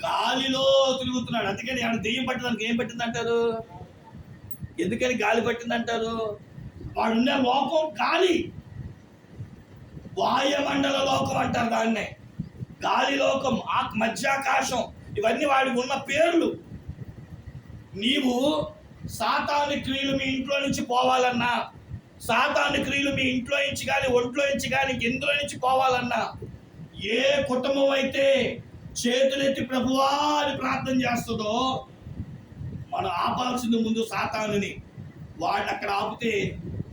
గాలిలో తిరుగుతున్నాడు. అందుకని ఆవిడ దెయ్యం పట్టిందానికి ఏం పట్టింది అంటారు? ఎందుకని గాలి పట్టింది అంటారు? వాడున్న లోకం గాలి, వాయుమండల లోకం అంటారు దాన్నే. గాలి లోకం, మధ్యాకాశం, ఇవన్నీ వాడికి ఉన్న పేర్లు. నీవు సాతాను క్రియలు మీ ఇంట్లో నుంచి పోవాలన్నా, సాతాను క్రియలు మీ ఇంట్లో నుంచి కానీ ఒంట్లో నుంచి కానీ ఎందులో నుంచి పోవాలన్నా, ఏ కుటుంబం అయితే చేతులెత్తి ప్రభువా అని ప్రార్థన చేస్తుందో, మనం ఆపాల్సింది ముందు సాతానుని. వాడిని అక్కడ ఆపితే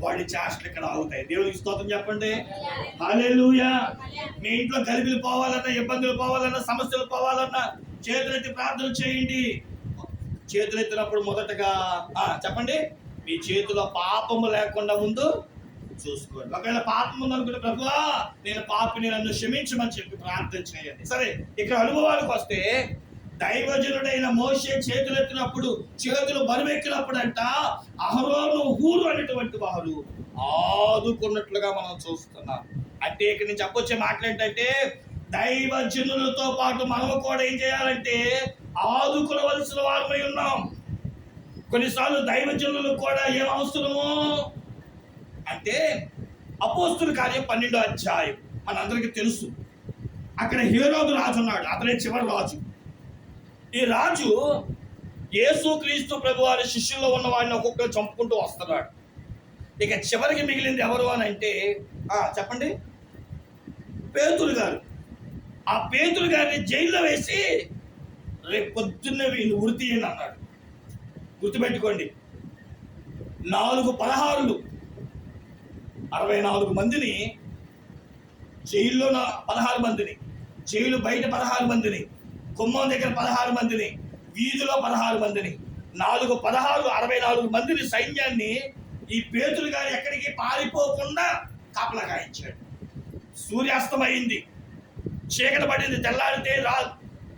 వాడి చేష్టలు ఇక్కడ ఆగుతాయి. దేవునికి స్తోత్రం చెప్పండి. హల్లెలూయా. మీ ఇంట్లో గలిబిలు పోవాలన్నా, ఇబ్బందులు పోవాలన్నా, సమస్యలు పోవాలన్నా చేతులెత్తి ప్రార్థన చేయండి. చేతులెత్తినప్పుడు మొదటగా చెప్పండి, మీ చేతిలో పాపము లేకుండా ముందు చూసుకోండి. ఒకవేళ పాపం ఉందనుకుంటే ప్రభువా నేను పాపిని, నన్ను క్షమించమని చెప్పి ప్రార్థన చేయండి. సరే, ఇక్కడ అనుభవాలకు వస్తే, దైవజనుడైన మోషే చేతులెత్తినప్పుడు చేతులు బరువెక్కినప్పుడు అంట అహరోను హూరు అనేటువంటి వారు ఆదుకున్నట్లుగా మనం చూస్తున్నాం. అంటే ఇక్కడ నేను చెప్పొచ్చే మాటలేంటంటే, దైవజనులతో పాటు మనము కూడా ఏం చేయాలంటే ఆదుకోవలసిన వారమై ఉన్నాం. కొన్నిసార్లు దైవజనులకు కూడా ఏం అవసరము అంటే, అపోస్తుల కార్యం 12వ అధ్యాయం మనందరికీ తెలుసు. అక్కడ హేరోదు రాజు ఉన్నాడు, అతనే చివరి రాజు. ఈ రాజు యేసుక్రీస్తు ప్రభువారి శిష్యుల్లో ఉన్న వాడిని ఒక్కొక్కరు చంపుకుంటూ వస్తున్నాడు. ఇక చివరికి మిగిలింది ఎవరు అని అంటే చెప్పండి, పేతురు గారు. ఆ పేతురు గారిని జైల్లో వేసి రేపు పొద్దున్నే వీళ్ళు ఉరి తీయండి అన్నాడు. గుర్తుపెట్టుకోండి, 4 16 మందిని జైల్లో, 16 మందిని జైలు బయట, 16 మందిని కుమ్మం దగ్గర, 16 మందిని వీధిలో, 16 మందిని 64 మందిని సైన్యాన్ని ఈ పేతురు గారు ఎక్కడికి పారిపోకుండా కాపలా కాయించాడు. సూర్యాస్తమైంది, చీకటి పడింది, తెల్లారితే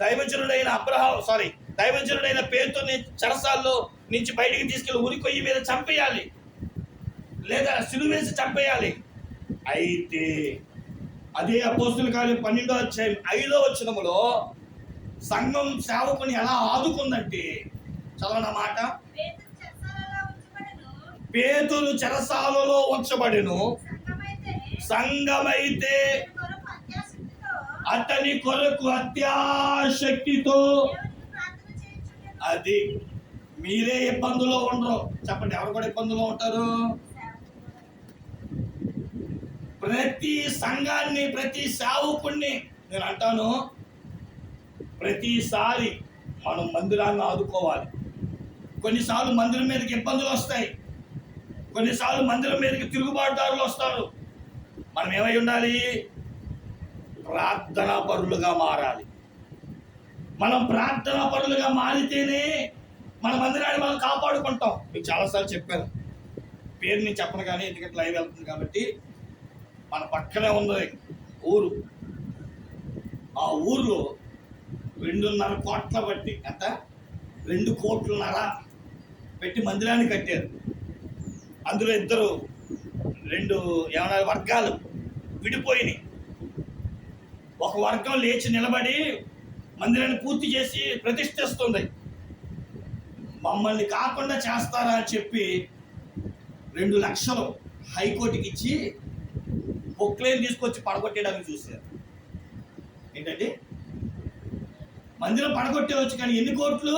దైవజనుడైన పేతురుని చెరసాల్లో నుంచి బయటికి తీసుకెళ్లి ఉరికొయ్యి మీద చంపేయాలి, లేదా సిలువేసి చంపేయాలి. అయితే అదే అపోస్తుల కార్యం 12వ అధ్యాయం 5వ వచనములో సంఘం సేవకుని ఎలా ఆదుకుందంటే, చదవన మాట, పేతురు చెరసాలలో ఉంచబడెను, సంఘమైతే అతని కొరకు అత్యాశక్తితో. అది మీరే ఇబ్బందులో ఉండరు, చెప్పండి, ఎవరు కూడా ఇబ్బందులో ఉంటారు? ప్రతి సంఘాన్ని, ప్రతి సేవకుణ్ణి నేను అంటాను, ప్రతిసారి మనం మందిరాన్ని ఆదుకోవాలి. కొన్నిసార్లు మందిరం మీదకి ఇబ్బందులు వస్తాయి, కొన్నిసార్లు మందిరం మీదకి తిరుగుబాటుదారులు వస్తారు. మనం ఏమై ఉండాలి? ప్రార్థనా పరులుగా మారాలి. మనం ప్రార్థనా పరులుగా మారితేనే మన మందిరాన్ని మనం కాపాడుకుంటాం. మీకు చాలాసార్లు చెప్పాను, పేరు నేను చెప్పను కానీ ఎందుకంటే లైవ్ వెళ్తుంది కాబట్టి. మన పక్కనే ఉంది ఊరు, ఆ ఊర్లో 2.5 కోట్ల బట్టి ఎంత 2 కోట్లన్నర పెట్టి మందిరాన్ని కట్టారు. అందులో 2 ఏమన్నా వర్గాలు విడిపోయినాయి. ఒక వర్గం లేచి నిలబడి మందిరాన్ని పూర్తి చేసి ప్రతిష్ఠిస్తుంది. మమ్మల్ని కాకుండా చేస్తారా అని చెప్పి 2 లక్షలు హైకోర్టుకి ఇచ్చి బొక్లేని తీసుకొచ్చి పడగొట్టేయడానికి చూశారు. ఏంటంటే మందిరం పడగొట్టేవచ్చు, కానీ ఎన్ని కోట్లు?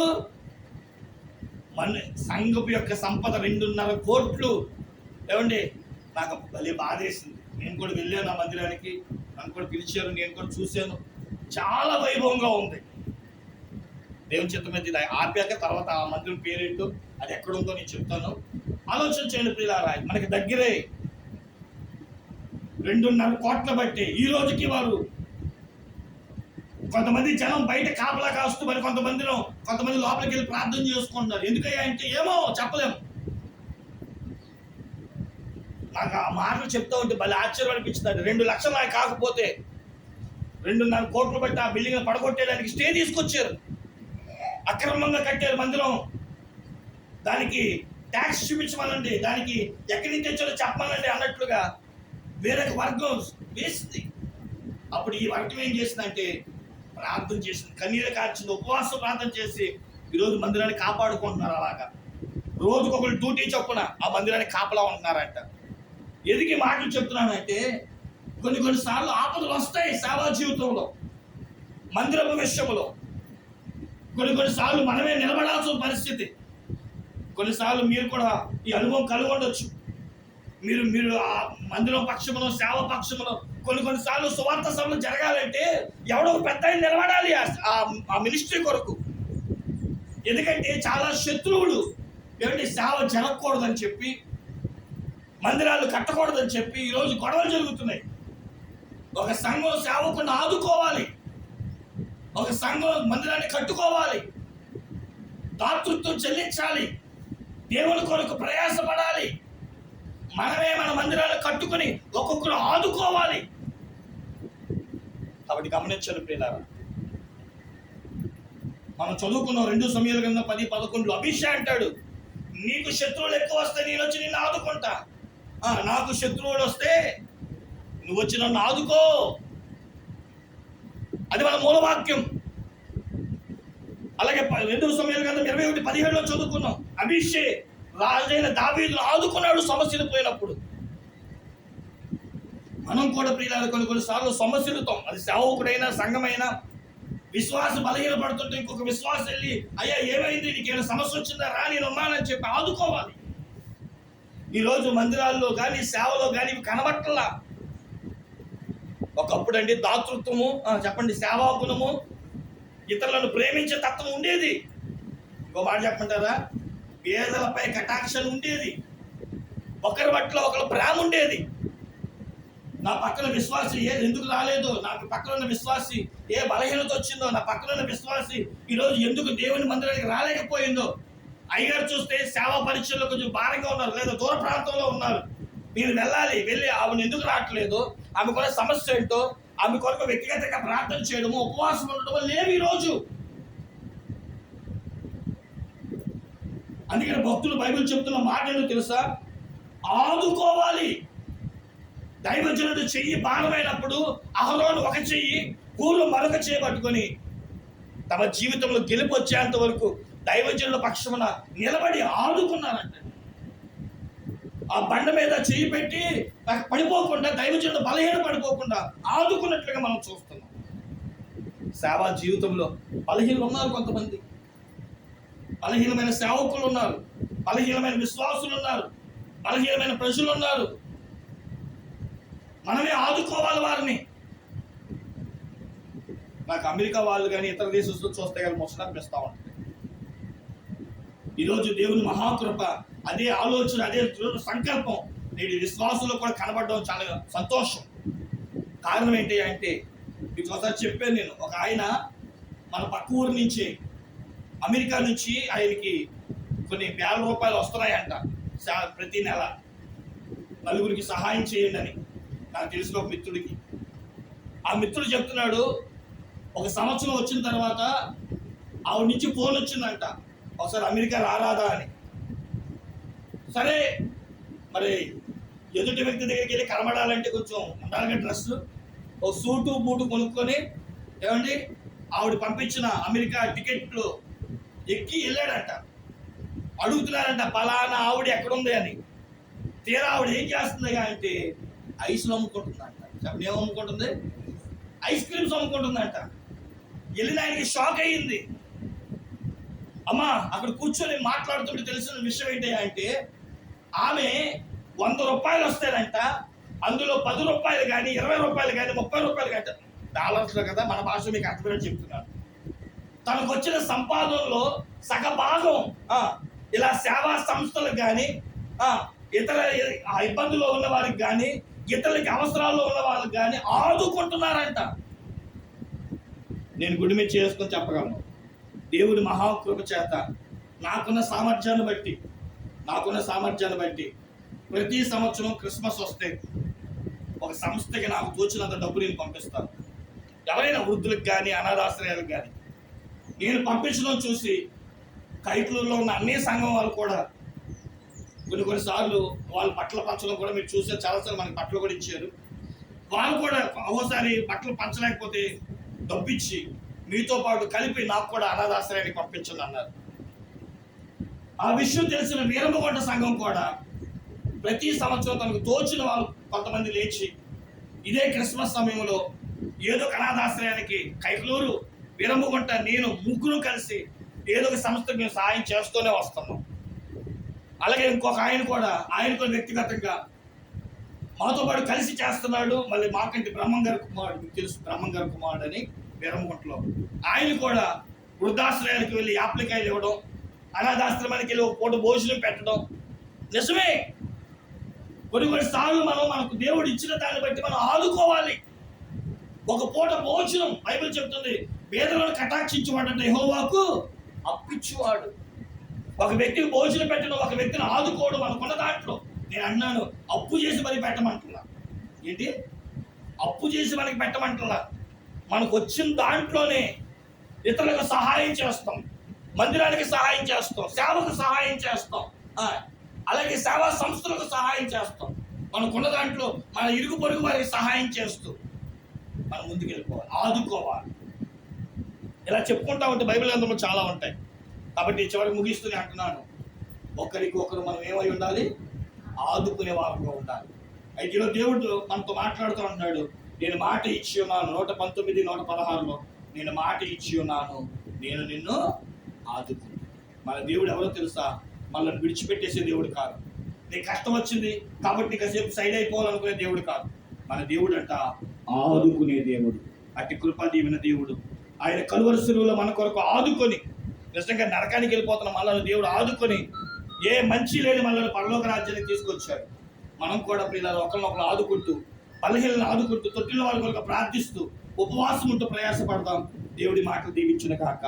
మన సంఘపు యొక్క సంపద 2.5 కోట్లు. ఏమండి, నాకు భలే బాధేసింది. నేను కూడా వెళ్ళాను ఆ మందిరానికి, నన్ను కూడా పిలిచారు, నేను కూడా చూశాను. చాలా వైభవంగా ఉంది. దేవుని చిత్తం మీద ఇది ఆపాక తర్వాత ఆ మందిరం పేరేంటో, అది ఎక్కడుందో నేను చెప్తాను. ఆలోచన చేయండి ప్రియులారా, మనకి దగ్గరే 2.5 కోట్ల బట్టి ఈ రోజుకి వారు కొంతమంది జనం బయట కాపలా కాస్తూ, మరి కొంతమంది లోపలికి వెళ్ళి ప్రార్థన చేసుకుంటున్నారు. ఎందుకయ్యా అంటే ఏమో చెప్పలేము. నాకు ఆ మాటలు చెప్తా ఉంటే భలే ఆశ్చర్యం అనిపించింది. 2 లక్షలు నాకు కాకపోతే 2.5 కోట్లు బట్టి ఆ బిల్డింగ్ పడగొట్టేయడానికి స్టే తీసుకొచ్చారు. అక్రమంగా కట్టారు మందిరం. దానికి ట్యాక్స్ చూపించమనండి, దానికి ఎక్కడి నుంచి తెచ్చారో చెప్పమనండి అన్నట్లుగా వేరొక వర్గం వేసింది. అప్పుడు ఈ వర్గం ఏం చేసిందంటే ప్రార్థన చేసింది, కన్నీరు కార్చింది, ఉపవాసం ప్రార్థన చేసి ఈరోజు మందిరాన్ని కాపాడుకుంటున్నారు. అలాగా రోజుకొకరు డ్యూటీ చొప్పున ఆ మందిరాన్ని కాపలా ఉంటున్నారంట. ఎదిగి మాటలు చెప్తున్నానంటే కొన్నిసార్లు ఆపదలు వస్తాయి సేవా జీవితంలో, మందిరపు విషయంలో. కొన్నిసార్లు మనమే నిలబడాల్సిన పరిస్థితి. కొన్నిసార్లు మీరు కూడా ఈ అనుభవం కలిగి ఉండొచ్చు. మీరు ఆ మందిరం పక్షంలో, సేవ పక్షంలో కొన్నిసార్లు సువార్త సభలు జరగాలంటే ఎవడో పెద్ద ఆయన నిలబడాలి ఆ మినిస్ట్రీ కొరకు. ఎందుకంటే చాలా శత్రువులు ఏమంటే సేవ జరగకూడదని చెప్పి, మందిరాలు కట్టకూడదని చెప్పి ఈరోజు గొడవలు జరుగుతున్నాయి. ఒక సంఘం సేవకుని ఆదుకోవాలి, ఒక సంఘం మందిరాన్ని కట్టుకోవాలి, దాతృత్వం చెల్లించాలి, దేవుని కొరకు ప్రయాసపడాలి. మనమే మన మందిరాలు కట్టుకుని ఒక్కొక్కరు ఆదుకోవాలి. కాబట్టి గమనించాలి ప్రియులారా, మనం చదువుకున్నాం 2 సమూయేలు గ్రంథం 10:11 అభిషా అంటాడు, నీకు శత్రువులు ఎక్కువ వస్తే నేను వచ్చి నిన్ను ఆదుకుంటా. నాకు శత్రువులు వస్తే నువ్వు వచ్చి నన్ను ఆదుకో. అది మన మూలవాక్యం. అలాగే 2 సమూయేలు గ్రంథం 21:17 చదువుకున్నాం, అభిషే రాజైన దావీదును ఆదుకున్నాడు సమస్యలు పోయినప్పుడు. మనం కూడా ప్రియులారా కొన్నిసార్లు సమస్యలతో, అది సేవకుడైనా సంఘమైనా, విశ్వాసం బలహీనపడుతుంటే ఇంకొక విశ్వాసం వెళ్ళి, అయ్యా ఏమైంది, నీకేమైనా సమస్య వచ్చిందా, రా నేను ఉన్నానని చెప్పి ఆదుకోవాలి. ఈరోజు మందిరాల్లో కానీ సేవలో కానీ ఇవి కనబట్టలా. ఒకప్పుడు అండి దాతృత్వము, చెప్పండి, సేవాగుణము, ఇతరులను ప్రేమించే తత్వం ఉండేది. ఇంకో మాట చెప్పంటారా, పేదలపై కటాక్షలు ఉండేది, ఒకరి పట్ల ఒకరు ప్రేమ ఉండేది. నా పక్కన విశ్వాసి ఎందుకు రాలేదు, నాకు పక్కన ఉన్న విశ్వాసి ఏ బలహీనత వచ్చిందో, నా పక్కన ఉన్న విశ్వాసి ఈరోజు ఎందుకు దేవుని మందిరానికి రాలేకపోయిందో. అయ్యగారు చూస్తే సేవా పరీక్షల్లో కొంచెం భారంగా ఉన్నారు, లేదా దూర ప్రాంతంలో ఉన్నారు. మీరు వెళ్ళి ఆమెను ఎందుకు రావట్లేదు, ఆమె కూడా సమస్య ఏంటో, ఆమె కొరకు వ్యక్తిగతంగా ప్రార్థన చేయడము, ఉపవాసం ఉండడము లేవు ఈరోజు. అందుకని భక్తులు బైబిల్ చెప్తున్న మాట ఏంటో తెలుసా, ఆదుకోవాలి. దైవజనుడు చెయ్యి భారమైనప్పుడు అహరోను ఒక చెయ్యి, హూరు మరొక చెయ్యి పట్టుకొని తమ జీవితంలో గెలుపు వచ్చేంత వరకు దైవజనుల పక్షమున నిలబడి ఆదుకున్నారంట. ఆ బండ మీద చెయ్యి పెట్టి పడిపోకుండా, దైవజనుడు బలహీన పడిపోకుండా ఆదుకున్నట్లుగా మనం చూస్తున్నాం. సేవా జీవితంలో బలహీనలు ఉన్నారు, కొంతమంది బలహీనమైన సేవకులు ఉన్నారు, బలహీనమైన విశ్వాసులు ఉన్నారు, బలహీనమైన ప్రజలు ఉన్నారు. మనమే ఆదుకోవాలి వారిని. నాకు అమెరికా వాళ్ళు కానీ ఇతర దేశంలో చూస్తే కానీ ముసలు అనిపిస్తూ ఉంటుంది. ఈరోజు దేవుని మహాకృప, అదే ఆలోచన, అదే సంకల్పం నేటి విశ్వాసుల్లో కూడా కనబడడం చాలా సంతోషం. కారణం ఏంటి అంటే, మీకు ఒకసారి చెప్పాను నేను, ఒక ఆయన మన పక్క ఊరు నుంచి, అమెరికా నుంచి ఆయనకి కొన్ని వేల రూపాయలు వస్తున్నాయంట ప్రతి నెల, నలుగురికి సహాయం చేయండి అని. నాకు తెలిసిన ఒక మిత్రుడికి, ఆ మిత్రుడు చెప్తున్నాడు, 1 సంవత్సరం వచ్చిన తర్వాత ఆవిడ నుంచి ఫోన్ వచ్చిందంట, ఒకసారి అమెరికా రారాదా అని. సరే, మరి ఎదుటి వ్యక్తి దగ్గరికి వెళ్ళి కనబడాలంటే కొంచెం ఉండాలిగా డ్రెస్, ఒక సూటు బూటు కొనుక్కొని, ఏమండి ఆవిడ పంపించిన అమెరికా టికెట్లు ఎక్కి వెళ్ళాడంట. అడుగుతున్నారంట, పలానా ఆవిడ ఎక్కడుంది అని. తీరా ఆవిడ ఏం చేస్తుంది అంటే ఐస్లు అమ్ముకుంటుందంట. చెప్పండి, ఏం అమ్ముకుంటుంది? Ice creams అమ్ముకుంటుందంట. వెళ్ళిన ఆయనకి షాక్ అయ్యింది. అమ్మా అక్కడ కూర్చొని మాట్లాడుతుంటే తెలిసిన విషయం ఏంటి అంటే, ఆమె 100 రూపాయలు వస్తాయంట, అందులో 10 రూపాయలు కానీ 20 రూపాయలు కానీ 30 రూపాయలు కానీ, డాలర్స్లో కదా మన భాష మీకు అర్థమని చెప్తున్నాను, తనకు వచ్చిన సంపాదనలో సగభాగం ఇలా సేవా సంస్థలకు కానీ ఇతర ఇబ్బందుల్లో ఉన్న వారికి కానీ ఇతరులకి అవసరాల్లో ఉన్న వాళ్ళకి కానీ ఆదుకుంటున్నారంట. నేను గుడి మీద చేసుకొని చెప్పగలను, దేవుడి మహాకృప చేత నాకున్న సామర్థ్యాన్ని బట్టి ప్రతి సంవత్సరం క్రిస్మస్ వస్తే ఒక సంస్థకి నాకు తోచినంత డబ్బు నేను పంపిస్తాను. ఎవరైనా వృద్ధులకు కానీ అనాథాశ్రయాలకు కానీ నేను పంపించడం చూసి కైట్లూరులో ఉన్న అన్ని సంఘం వాళ్ళు కూడా కొన్నిసార్లు వాళ్ళు బట్టలు పంచడం కూడా మీరు చూసే, చాలాసార్లు మనకి బట్టలు కూడా ఇచ్చారు. వాళ్ళు కూడా ఒకసారి బట్టలు పంచలేకపోతే డబ్బిచ్చి మీతో పాటు కలిపి నాకు కూడా అనాథాశ్రయానికి పంపించండి అన్నారు. ఆ విషయం తెలిసిన వీరమ్మగొండ సంఘం కూడా ప్రతి సంవత్సరం తనకు తోచిన వాళ్ళు కొంతమంది లేచి ఇదే క్రిస్మస్ సమయంలో ఏదో ఒక అనాథాశ్రయానికి కైకలూరు, వీరమ్మగుంట, నేను ముగ్గురు కలిసి ఏదో ఒక సంస్థకు మేము సహాయం చేస్తూనే వస్తున్నాం. అలాగే ఇంకొక ఆయన వ్యక్తిగతంగా మాతో పాటు కలిసి చేస్తున్నాడు. మళ్ళీ మాకంటి బ్రహ్మంగారి కుమారుడు, మీకు తెలుసు బ్రహ్మంగారి కుమారుడు అని వీరమ్మగుంటలో, ఆయన కూడా వృద్ధాశ్రయానికి వెళ్ళి యాప్లికాయలు ఇవ్వడం, అనాథాశ్రమానికి వెళ్ళి ఒక పూట భోజనం పెట్టడం. నిజమే, కొన్నిసార్లు మనకు దేవుడు ఇచ్చిన దాన్ని బట్టి మనం ఆదుకోవాలి. ఒక పూట భోజనం బైబిల్ చెప్తుంది, పేదలను కటాక్షించేవాడంటే యెహోవాకు అప్పిచ్చేవాడు. ఒక వ్యక్తికి భోజనం పెట్టడం, ఒక వ్యక్తిని ఆదుకోవడం మనకున్న దాంట్లో. నేను అన్నాను, అప్పు చేసి మరి పెట్టమంటున్నా. ఏంటి అప్పు చేసి మనకి పెట్టమంటున్నా? మనకు వచ్చిన దాంట్లోనే ఇతరులకు సహాయం చేస్తాం, మందిరానికి సహాయం చేస్తాం, సేవకు సహాయం చేస్తాం, అలాగే సేవా సంస్థలకు సహాయం చేస్తాం. మనకున్న దాంట్లో మన ఇరుగు పొరుగు వారికి సహాయం చేస్తూ మనం ముందుకు వెళ్ళిపోవాలి, ఆదుకోవాలి. ఇలా చెప్పుకుంటా ఉంటే బైబిల్ గ్రంథంలో చాలా ఉంటాయి. కాబట్టి చివరికి ముగిస్తూనే అంటున్నాను, ఒకరికి ఒకరు మనం ఏమై ఉండాలి? ఆదుకునే వారంగా ఉండాలి. అయితే ఈరోజు దేవుడు మనతో మాట్లాడుతూ ఉన్నాడు, నేను మాట ఇచ్చి ఉన్నాను. 119, 116లో నేను మాట ఇచ్చి ఉన్నాను, నేను నిన్ను ఆదుకున్నాను. మన దేవుడు ఎవరో తెలుసా? మనల్ని విడిచిపెట్టేసే దేవుడు కాదు. నీకు కష్టం వచ్చింది కాబట్టి నీకు కాసేపు సైడ్ అయిపోవాలనుకునే దేవుడు కాదు. మన దేవుడు అంట ఆదుకునే దేవుడు, అట్టి కృపా దీవెన దేవుడు. ఆయన కలువరి శిలువలో మన కొరకు ఆదుకొని, నిజంగా నరకానికి వెళ్ళిపోతున్న మనల్ని దేవుడు ఆదుకొని, ఏ మంచి లేని మనల్ని పరలోక రాజ్యానికి తీసుకొచ్చాడు. మనం కూడా పిల్లలు ఒకరినొకరు ఆదుకుంటూ, బలహీనలను ఆదుకుంటూ, తొట్టిన వారి కొరకు ప్రార్థిస్తూ, ఉపవాసం ఉంటూ ప్రయాసపడదాం. దేవుడి మాటలు దీవించును కాక.